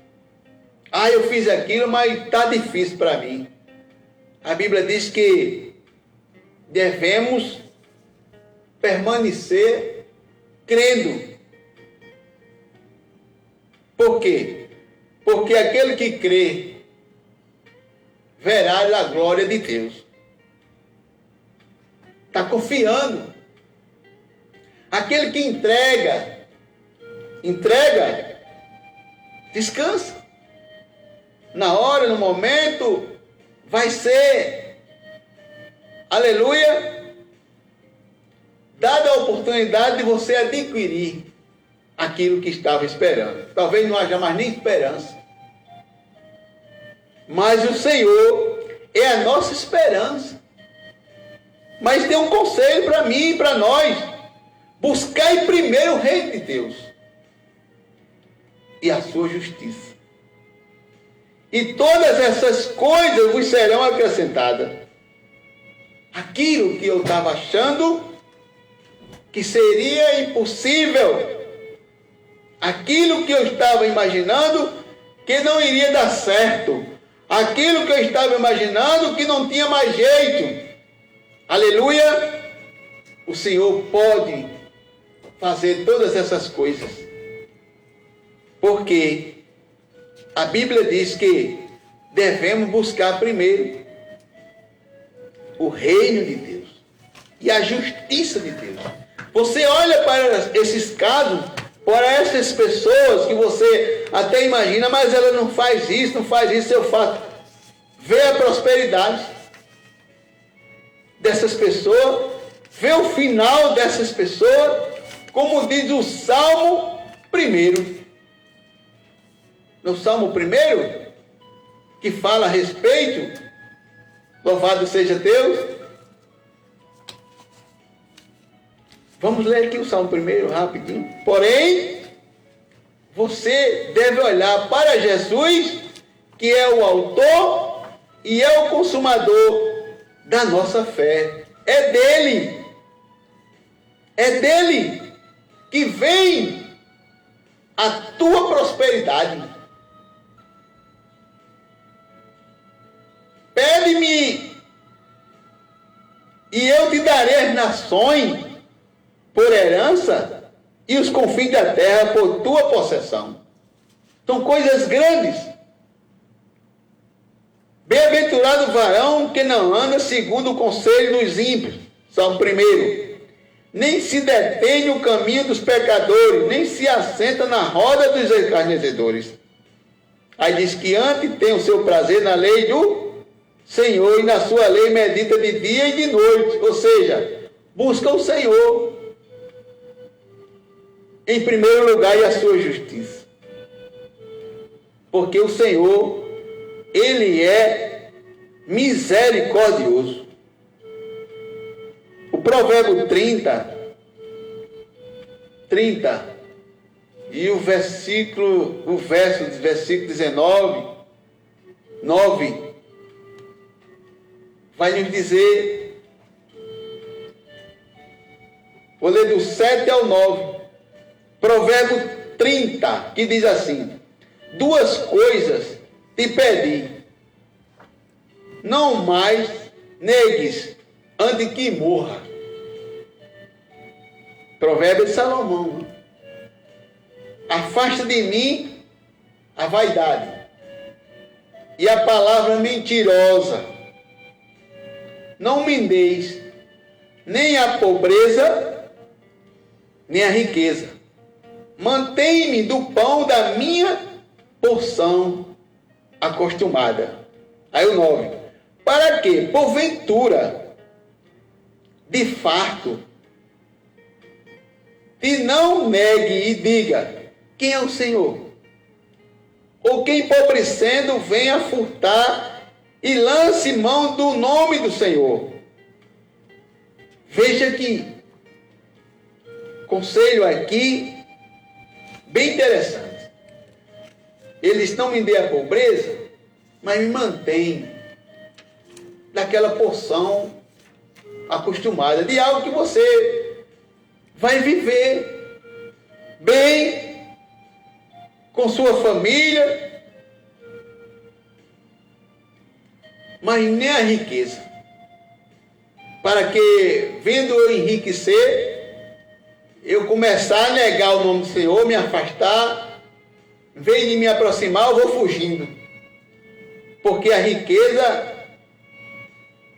Ah, eu fiz aquilo, mas está difícil para mim. A Bíblia diz que devemos permanecer crendo. Por quê? Porque aquele que crê verá a glória de Deus. Está confiando. Aquele que entrega, descansa. Na hora, no momento, vai ser, aleluia, dada a oportunidade de você adquirir aquilo que estava esperando. Talvez não haja mais nem esperança. Mas o Senhor é a nossa esperança. Mas tem um conselho para mim e para nós: buscai primeiro o reino de Deus e a sua justiça, e todas essas coisas vos serão acrescentadas. Aquilo que eu estava achando que seria impossível, aquilo que eu estava imaginando que não iria dar certo, aquilo que eu estava imaginando que não tinha mais jeito, aleluia, o Senhor pode fazer todas essas coisas. Porque a Bíblia diz que devemos buscar primeiro o reino de Deus e a justiça de Deus. Você olha para esses casos, para essas pessoas que você até imagina, mas ela não faz isso, eu faço. Vê a prosperidade dessas pessoas, vê o final dessas pessoas, como diz o Salmo 1. No Salmo 1, que fala a respeito, louvado seja Deus. Vamos ler aqui o Salmo 1, rapidinho. Porém, você deve olhar para Jesus, que é o autor e é o consumador da nossa fé. É dele que vem a tua prosperidade. Pede-me e eu te darei as nações por herança e os confins da terra por tua possessão. São coisas grandes. Bem-aventurado o varão que não anda segundo o conselho dos ímpios. Salmo 1. nem se detém no caminho dos pecadores, nem se assenta na roda dos escarnecedores. Aí diz que antes tem o seu prazer na lei do Senhor, e na sua lei medita de dia e de noite. Ou seja, busca o Senhor em primeiro lugar e a sua justiça. Porque o Senhor, Ele é misericordioso. O provérbio 30 e o verso 19, 9, vai nos dizer, vou ler do 7 ao 9, provérbio 30, que diz assim: duas coisas te pedi, não mais negues antes que morra. Provérbio de Salomão. Afasta de mim a vaidade e a palavra mentirosa. Não me deis nem a pobreza, nem a riqueza. Mantém-me do pão da minha porção acostumada. Aí o 9. Para que, porventura, de farto, te não negue e diga: quem é o Senhor? Ou que empobrecendo venha furtar e lance mão do nome do Senhor. Veja que conselho aqui bem interessante. Eles não me dê a pobreza, mas me mantém daquela porção acostumada de algo que você vai viver bem com sua família, mas nem a riqueza, para que, vendo eu enriquecer, eu começar a negar o nome do Senhor, me afastar, em vez de me aproximar, eu vou fugindo, porque a riqueza,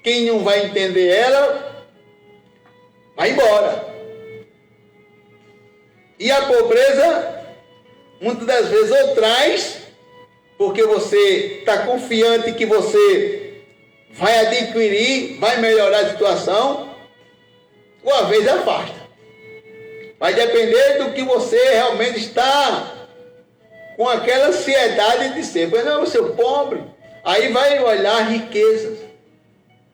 quem não vai entender ela, vai embora. E a pobreza, muitas das vezes, ou traz, porque você está confiante que você vai adquirir, vai melhorar a situação, ou às vezes afasta. Vai depender do que você realmente está com aquela ansiedade de ser. Pois não, eu sou pobre. Aí vai olhar riquezas.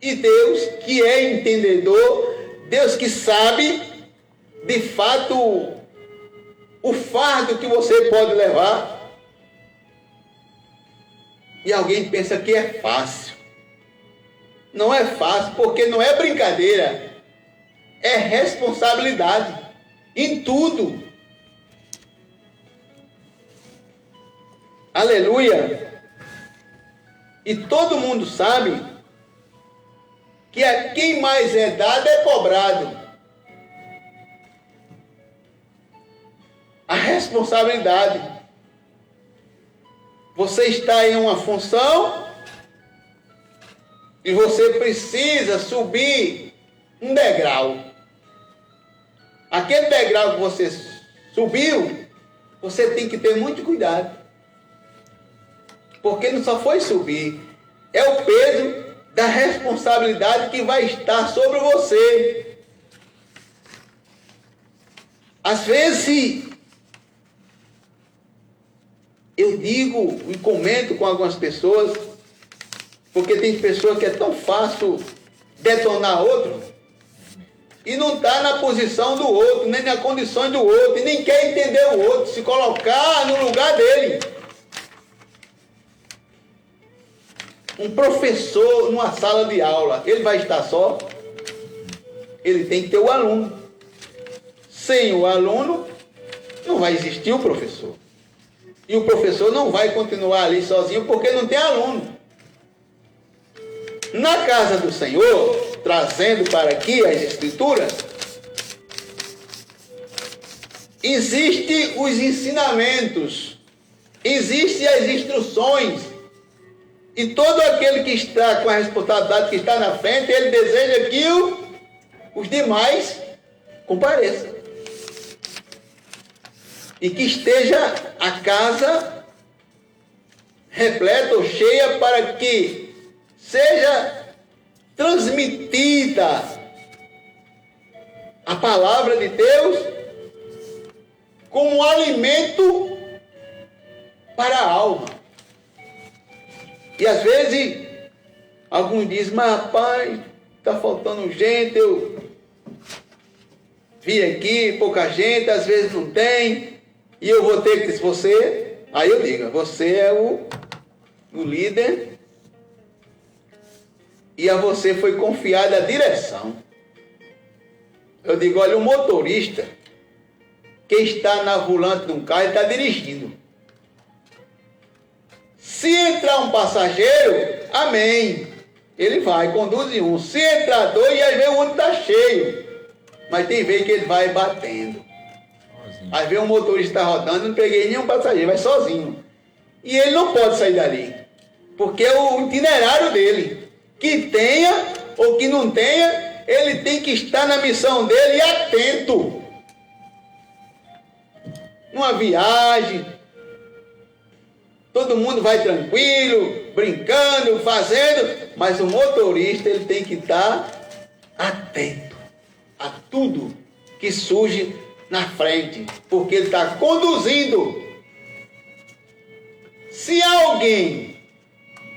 E Deus, que é entendedor, Deus que sabe, de fato, o fardo que você pode levar. E alguém pensa que é fácil. Não é fácil, porque não é brincadeira. É responsabilidade. Em tudo. Aleluia. E todo mundo sabe que a quem mais é dado é cobrado. A responsabilidade. Você está em uma função e você precisa subir um degrau. Aquele degrau que você subiu, você tem que ter muito cuidado. Porque não só foi subir, é o peso da responsabilidade que vai estar sobre você. Às vezes, eu digo e comento com algumas pessoas, porque tem pessoas que é tão fácil detonar outro, e não está na posição do outro, nem na condição do outro, e nem quer entender o outro, se colocar no lugar dele. Um professor numa sala de aula, ele vai estar só? Ele tem que ter o aluno. Sem o aluno, não vai existir o professor. E o professor não vai continuar ali sozinho porque não tem aluno. Na casa do Senhor, trazendo para aqui as Escrituras, existem os ensinamentos, existem as instruções, e todo aquele que está com a responsabilidade que está na frente, ele deseja que os demais compareça. E que esteja a casa repleta ou cheia para que seja transmitida a palavra de Deus como alimento para a alma. E às vezes, alguns dizem, mas rapaz, está faltando gente, eu vi aqui, pouca gente, às vezes não tem, e eu vou ter que, se você, aí eu digo, você é o líder, e a você foi confiada a direção. Eu digo, olha, o motorista, que está na volante de um carro, ele está dirigindo. Se entrar um passageiro, amém, ele vai, conduz um. Se entrar dois, e aí vem o outro está cheio. Mas tem vez que ele vai batendo. Às vezes um motorista está rodando, não peguei nenhum passageiro, vai sozinho. E ele não pode sair dali. Porque é o itinerário dele. Que tenha ou que não tenha, ele tem que estar na missão dele e atento. Numa viagem, todo mundo vai tranquilo, brincando, fazendo, mas o motorista ele tem que estar atento a tudo que surge na frente, porque ele está conduzindo. Se há alguém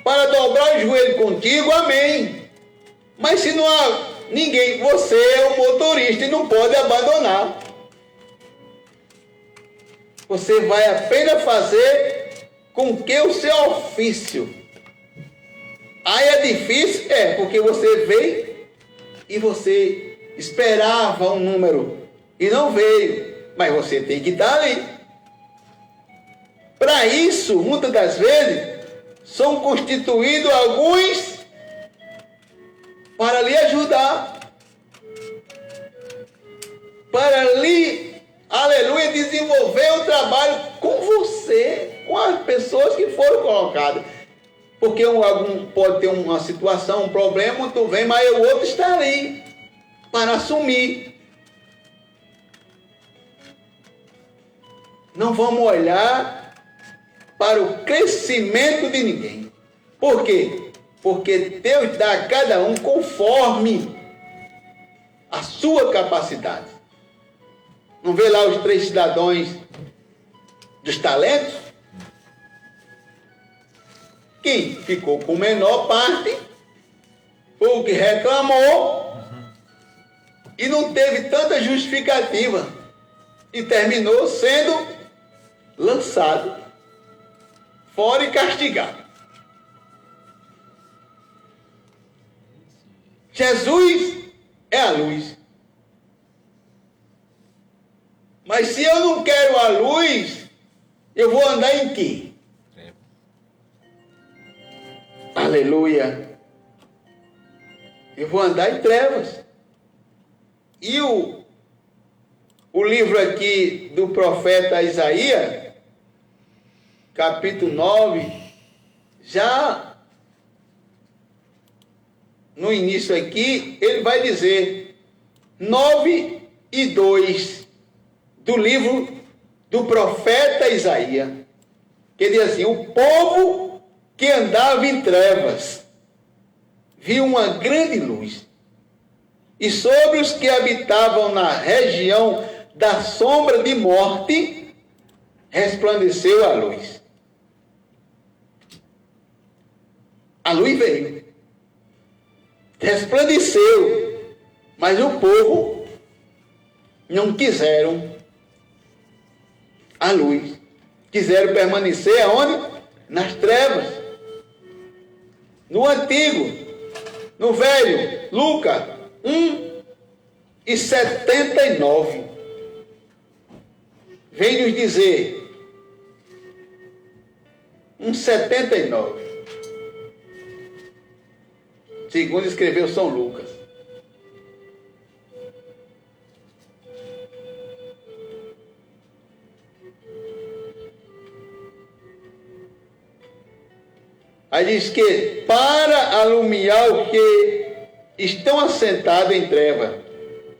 para dobrar o joelho contigo, amém. Mas se não há ninguém, você é o motorista e não pode abandonar. Você vai apenas fazer com que o seu ofício. Aí é difícil? É, porque você veio e você esperava um número e não veio, mas você tem que estar ali. Para isso, muitas das vezes, são constituídos alguns para lhe ajudar, para lhe, aleluia, desenvolver o trabalho com você, com as pessoas que foram colocadas. Porque algum pode ter uma situação, um problema, tu vem, mas o outro está ali para assumir. Não vamos olhar para o crescimento de ninguém. Por quê? Porque Deus dá a cada um conforme a sua capacidade. Não vê lá os 3 cidadãos dos talentos? Quem ficou com menor parte foi o que reclamou e não teve tanta justificativa e terminou sendo lançado fora e castigado. Jesus é a luz. Mas se eu não quero a luz, eu vou andar em quê? Aleluia. Eu vou andar em trevas. E o livro aqui do profeta Isaías, capítulo 9, já no início aqui, ele vai dizer 9:2 do livro do profeta Isaías, que diz assim: o povo que andava em trevas viu uma grande luz, e sobre os que habitavam na região da sombra de morte resplandeceu a luz. A luz veio, resplandeceu, mas o povo não quiseram a luz, quiseram permanecer aonde? Nas trevas. No antigo, no velho, Lucas 1:79, vem nos dizer, 1:79, segundo escreveu São Lucas. Aí diz que para alumiar o que estão assentados em treva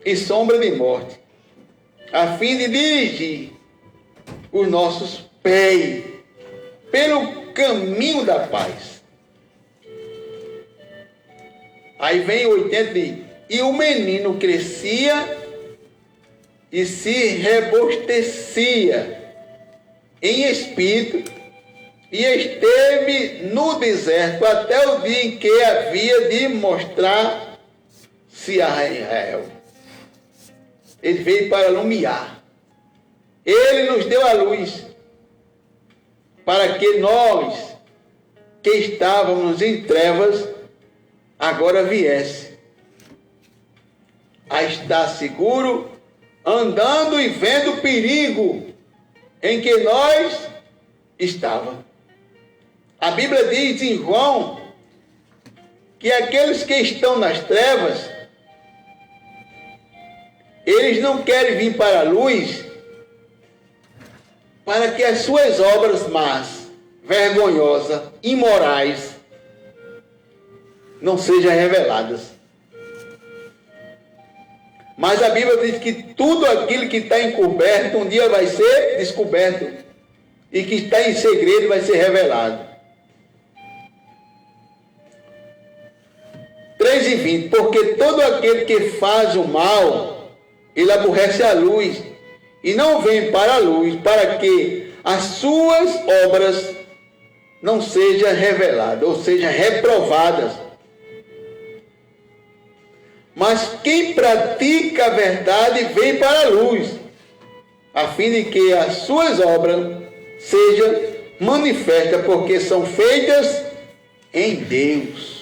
e sombra de morte, a fim de dirigir os nossos pés pelo caminho da paz. Aí vem o 80 e o menino crescia e se robustecia em espírito e esteve no deserto até o dia em que havia de mostrar-se a Israel. Ele veio para iluminar. Ele nos deu a luz para que nós, que estávamos em trevas, agora viesse a estar seguro, andando e vendo o perigo em que nós estávamos. A Bíblia diz em João que aqueles que estão nas trevas, eles não querem vir para a luz para que as suas obras más, vergonhosas, imorais, não sejam reveladas. Mas a Bíblia diz que tudo aquilo que está encoberto um dia vai ser descoberto, e que está em segredo vai ser revelado. 3:20, porque todo aquele que faz o mal, ele aborrece a luz, e não vem para a luz, para que as suas obras não sejam reveladas, ou sejam reprovadas. Mas quem pratica a verdade vem para a luz, a fim de que as suas obras sejam manifestas, porque são feitas em Deus.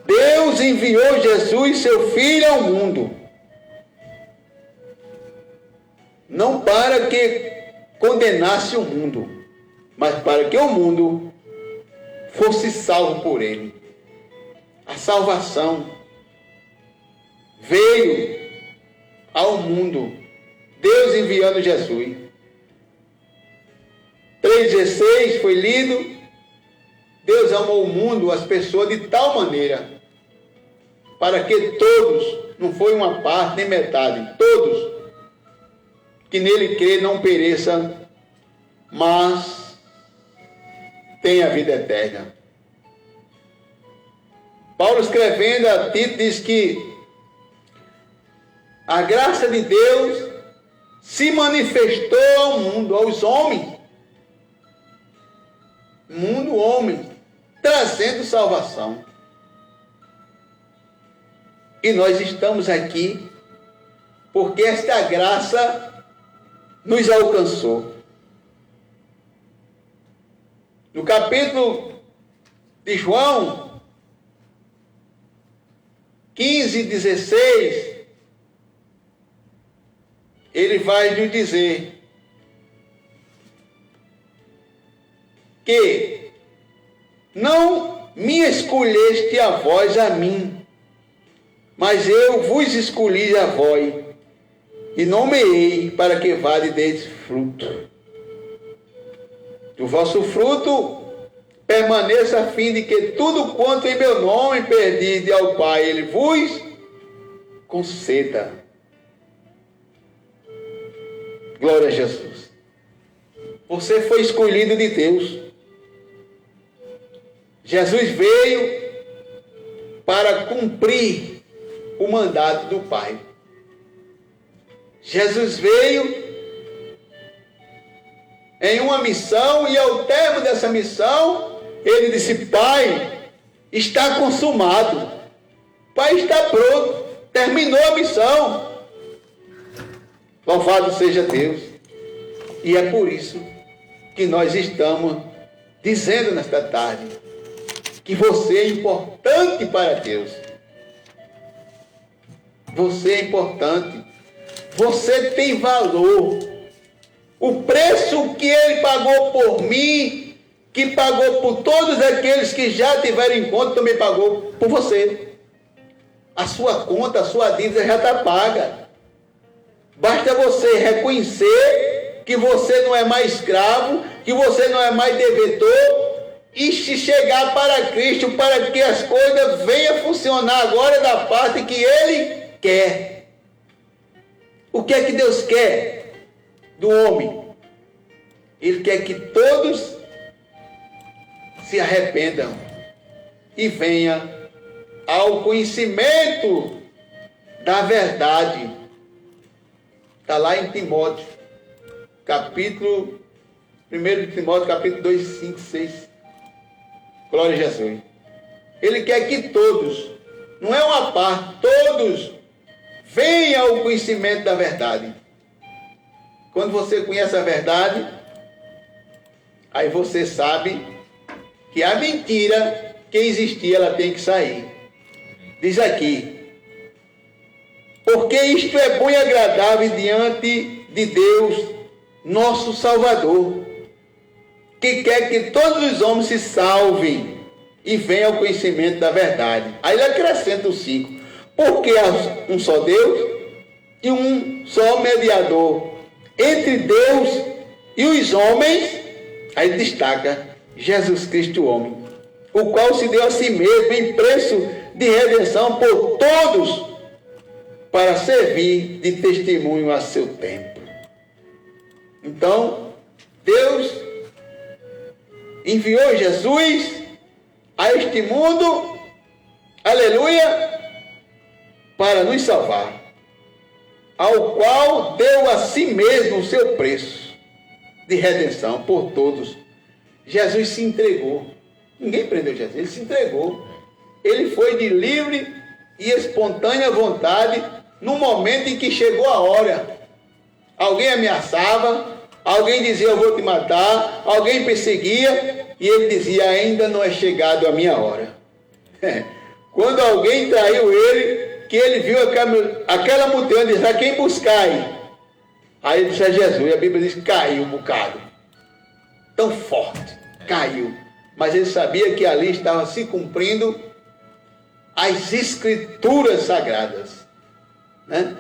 Deus enviou Jesus, seu Filho, ao mundo, não para que condenasse o mundo, mas para que o mundo fosse salvo por ele. A salvação veio ao mundo, Deus enviando Jesus. 3:16 foi lido. Deus amou o mundo, as pessoas, de tal maneira, para que todos, não foi uma parte nem metade, todos que nele crê não pereçam, mas tenha a vida eterna. Paulo, escrevendo a Tito, diz que a graça de Deus se manifestou ao mundo, aos homens. Mundo, homem, trazendo salvação. E nós estamos aqui porque esta graça nos alcançou. No capítulo de João 15:16, ele vai nos dizer que não me escolheste a vós a mim, mas eu vos escolhi a vós, e nomeei para que vade deis fruto. O vosso fruto permaneça, a fim de que tudo quanto em meu nome pedide ao Pai, Ele vos conceda. Glória a Jesus. Você foi escolhido de Deus. Jesus veio para cumprir o mandato do Pai. Jesus veio em uma missão, e ao termo dessa missão, ele disse: Pai, está consumado. Pai, está pronto. Terminou a missão. Louvado seja Deus. E é por isso que nós estamos dizendo nesta tarde que você é importante para Deus. Você é importante. Você tem valor. O preço que Ele pagou por mim, que pagou por todos aqueles que já tiveram encontro, também pagou por você. A sua conta, a sua dívida já está paga. Basta você reconhecer que você não é mais escravo, que você não é mais devedor, e se chegar para Cristo, para que as coisas venham funcionar agora da parte que Ele quer. O que é que Deus quer do homem? Ele quer que todos se arrependam e venham ao conhecimento da verdade. Está lá em Timóteo, capítulo 1 de Timóteo, capítulo 2, 5, 6. Glória a Jesus. Ele quer que todos, não é uma parte, todos venham ao conhecimento da verdade. Quando você conhece a verdade, aí você sabe que a mentira que existia, ela tem que sair. Diz aqui: porque isto é bom e agradável diante de Deus, nosso Salvador, que quer que todos os homens se salvem e venham ao conhecimento da verdade. Aí ele acrescenta o 5. Porque há um só Deus e um só mediador entre Deus e os homens. Aí destaca Jesus Cristo, o homem, o qual se deu a si mesmo em preço de redenção por todos, para servir de testemunho a seu tempo. Então, Deus enviou Jesus a este mundo, aleluia, para nos salvar, ao qual deu a si mesmo o seu preço de redenção por todos. Jesus se entregou. Ninguém prendeu Jesus, ele se entregou. Ele foi de livre e espontânea vontade no momento em que chegou a hora. Alguém ameaçava, alguém dizia: eu vou te matar, alguém perseguia, e ele dizia: ainda não é chegado a minha hora. Quando alguém traiu ele, que ele viu aquela multidão, ele disse: a quem buscai? Aí ele disse a Jesus, e a Bíblia diz: caiu um bocado, tão forte, caiu. Mas ele sabia que ali estava se cumprindo as escrituras sagradas, né?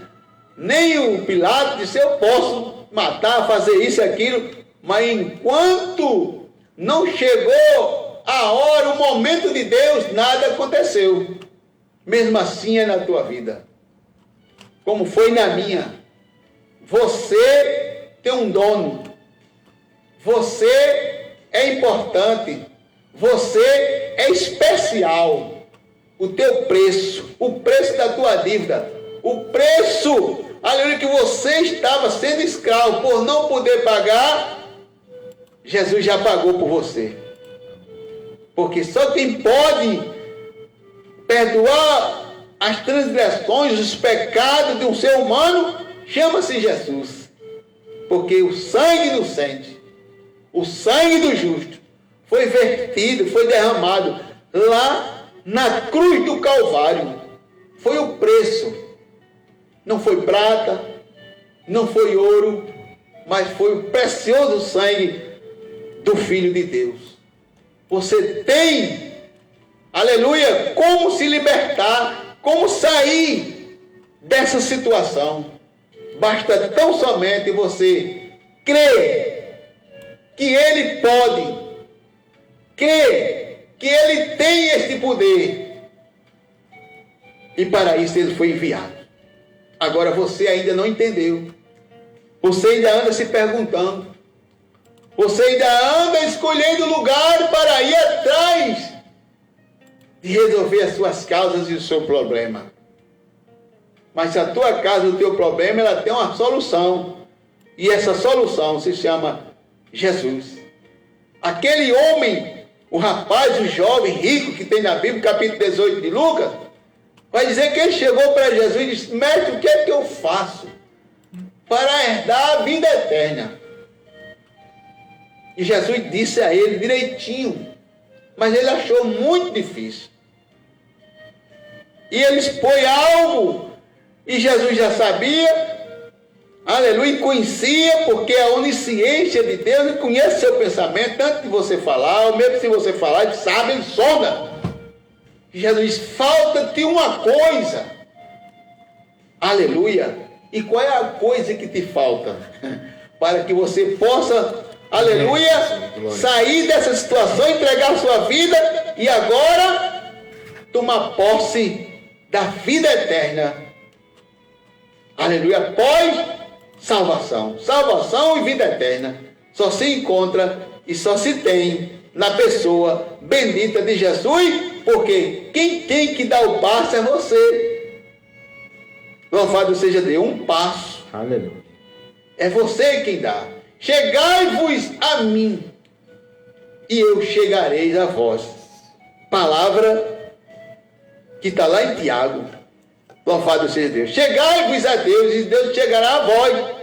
Nem o Pilato disse: eu posso matar, fazer isso e aquilo, mas enquanto não chegou a hora, o momento de Deus, nada aconteceu. Mesmo assim é na tua vida, como foi na minha. Você tem um dono, você é importante, você é especial. O teu preço, o preço da tua dívida, o preço, aleluia, que você estava sendo escravo por não poder pagar, Jesus já pagou por você. Porque só quem pode perdoar as transgressões, os pecados de um ser humano, chama-se Jesus. Porque o sangue inocente, o sangue do justo, foi vertido, foi derramado lá na cruz do Calvário. Foi o preço. Não foi prata, não foi ouro, mas foi o precioso sangue do Filho de Deus. Você tem, aleluia, como se libertar, como sair dessa situação. Basta tão somente você crer que Ele pode, crer que Ele tem este poder, e para isso Ele foi enviado. Agora você ainda não entendeu, você ainda anda se perguntando, você ainda anda escolhendo lugar para ir atrás de resolver as suas causas e o seu problema. Mas a tua causa, o teu problema, ela tem uma solução, e essa solução se chama Jesus. Aquele homem, o rapaz, o jovem rico que tem na Bíblia, capítulo 18 de Lucas, vai dizer que ele chegou para Jesus e disse: mestre, o que é que eu faço para herdar a vida eterna? E Jesus disse a ele direitinho, mas ele achou muito difícil. E ele expôs algo, e Jesus já sabia, aleluia, conhecia, porque a onisciência de Deus, ele conhece seu pensamento, antes de você falar, ou mesmo se você falar, ele sabe, ele sonda. E Jesus diz: falta-te uma coisa. Aleluia. E qual é a coisa que te falta? Para que você possa, aleluia, sair dessa situação, entregar a sua vida e agora tomar posse da vida eterna. Aleluia, após salvação. Salvação e vida eterna só se encontra e só se tem na pessoa bendita de Jesus, porque quem tem que dar o passo é você. Louvado seja Deus, um passo. Aleluia. É você quem dá. Chegai-vos a mim, e eu chegarei a vós. Palavra que está lá em Tiago. Louvado seja Deus. Chegai-vos a Deus, e Deus chegará a vós.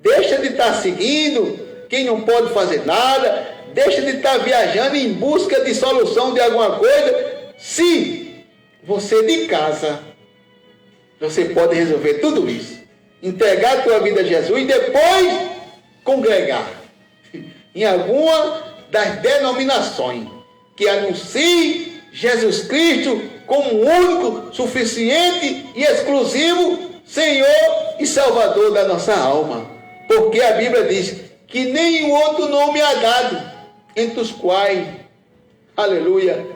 Deixa de estar seguindo quem não pode fazer nada. Deixa de estar viajando em busca de solução de alguma coisa. Se você de casa, você pode resolver tudo isso. Entregar a tua vida a Jesus e depois congregar em alguma das denominações que anuncie Jesus Cristo como o único, suficiente e exclusivo Senhor e Salvador da nossa alma. Porque a Bíblia diz que nenhum outro nome há dado entre os quais, aleluia,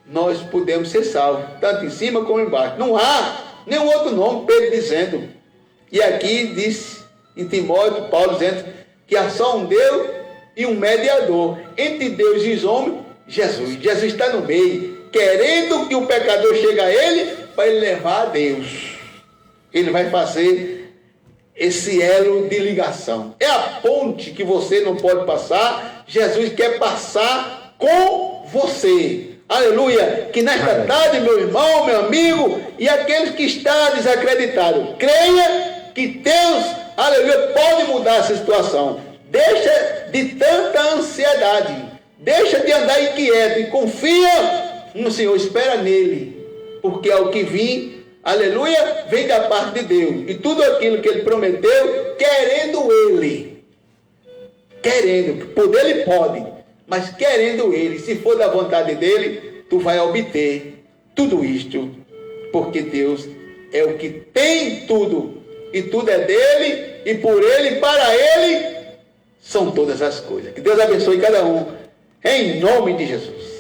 nós podemos ser salvos, tanto em cima como embaixo. Não há nenhum outro nome, Pedro dizendo. E aqui diz em Timóteo, Paulo dizendo que há só um Deus e um mediador entre Deus e os homens, Jesus. Jesus está no meio, querendo que o pecador chegue a Ele para ele levar a Deus. Ele vai fazer esse elo de ligação. É a ponte que você não pode passar. Jesus quer passar com você. Aleluia. Que nesta tarde, meu irmão, meu amigo, e aqueles que estão desacreditados, creia que Deus, aleluia, pode mudar essa situação. Deixa de tanta ansiedade. Deixa de andar inquieto e confia no Senhor. Espera nele. Porque ao que vim, aleluia, vem da parte de Deus. E tudo aquilo que Ele prometeu, querendo Ele. Querendo. Poder Ele pode. Mas querendo Ele. Se for da vontade dEle, tu vai obter tudo isto. Porque Deus é o que tem tudo. E tudo é dEle. E por Ele, para Ele, são todas as coisas. Que Deus abençoe cada um. Em nome de Jesus.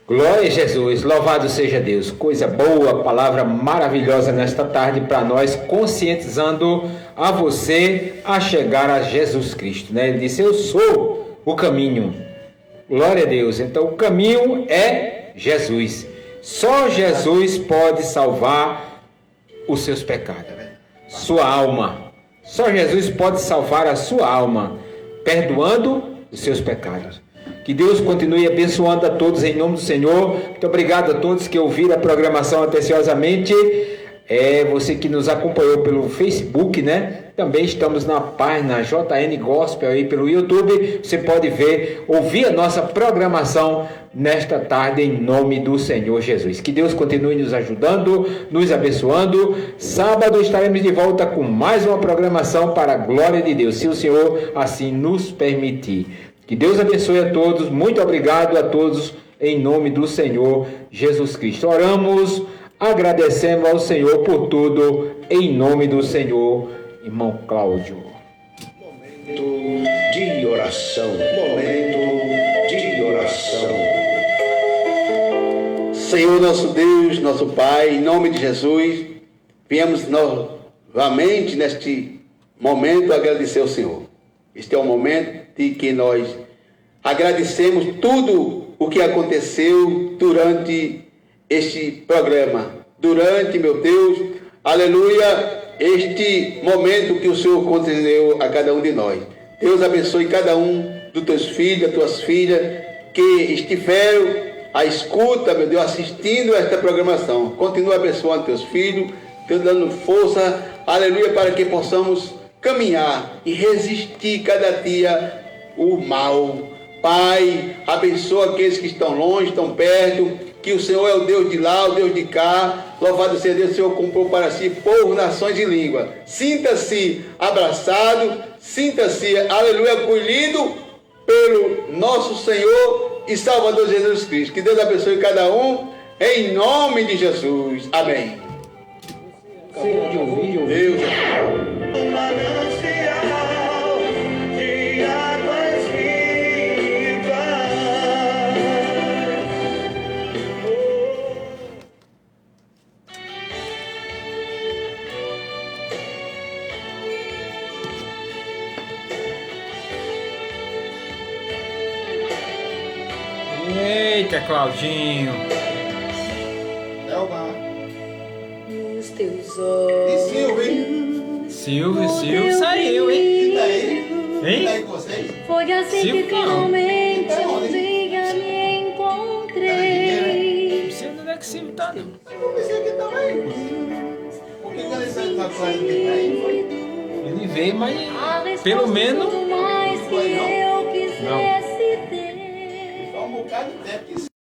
Glória a Jesus, louvado seja Deus. Coisa boa, palavra maravilhosa nesta tarde para nós, conscientizando a você a chegar a Jesus Cristo, né? Ele disse: eu sou o caminho. Glória a Deus. Então o caminho é Jesus. Só Jesus pode salvar os seus pecados, sua alma. Só Jesus pode salvar a sua alma, perdoando os seus pecados. Que Deus continue abençoando a todos em nome do Senhor. Muito obrigado a todos que ouviram a programação atenciosamente. Você que nos acompanhou pelo Facebook, né? Também estamos na página JN Gospel aí pelo YouTube. Você pode ouvir a nossa programação nesta tarde em nome do Senhor Jesus. Que Deus continue nos ajudando, nos abençoando. Sábado estaremos de volta com mais uma programação para a glória de Deus, se o Senhor assim nos permitir. Que Deus abençoe a todos. Muito obrigado a todos em nome do Senhor Jesus Cristo. Oramos, agradecemos ao Senhor por tudo em nome do Senhor. Irmão Cláudio. Momento de oração. Momento de oração. Senhor nosso Deus, nosso Pai, em nome de Jesus, viemos novamente neste momento agradecer ao Senhor. Este é o momento de que nós agradecemos tudo o que aconteceu durante este programa. Durante, meu Deus, aleluia, este momento que o Senhor concedeu a cada um de nós. Deus abençoe cada um dos teus filhos, das tuas filhas, que estiveram à escuta, meu Deus, assistindo a esta programação. Continua abençoando teus filhos, Deus dando força, aleluia, para que possamos caminhar e resistir cada dia o mal. Pai, abençoa aqueles que estão longe, estão perto, que o Senhor é o Deus de lá, o Deus de cá. Louvado seja Deus, o Senhor comprou para si povo, nações e língua. Sinta-se abraçado, sinta-se, aleluia, acolhido pelo nosso Senhor e Salvador Jesus Cristo. Que Deus abençoe cada um, em nome de Jesus. Amém. Deus. Manancial de águas Eita, Claudinho. Elba. Os teus olhos. E Silvio, hein? Silvio saiu, hein? E daí? Hein? E daí com vocês? Foi assim que Silvio, finalmente não. um dia me encontrei. Não sei onde é que Silvio tá, não. Eu comecei aqui também. Por que ele saiu da coisa que tem? Ele veio, mas A resposta pelo menos... tudo mais que eu Não. quisesse ter. Só um bocado de tempo que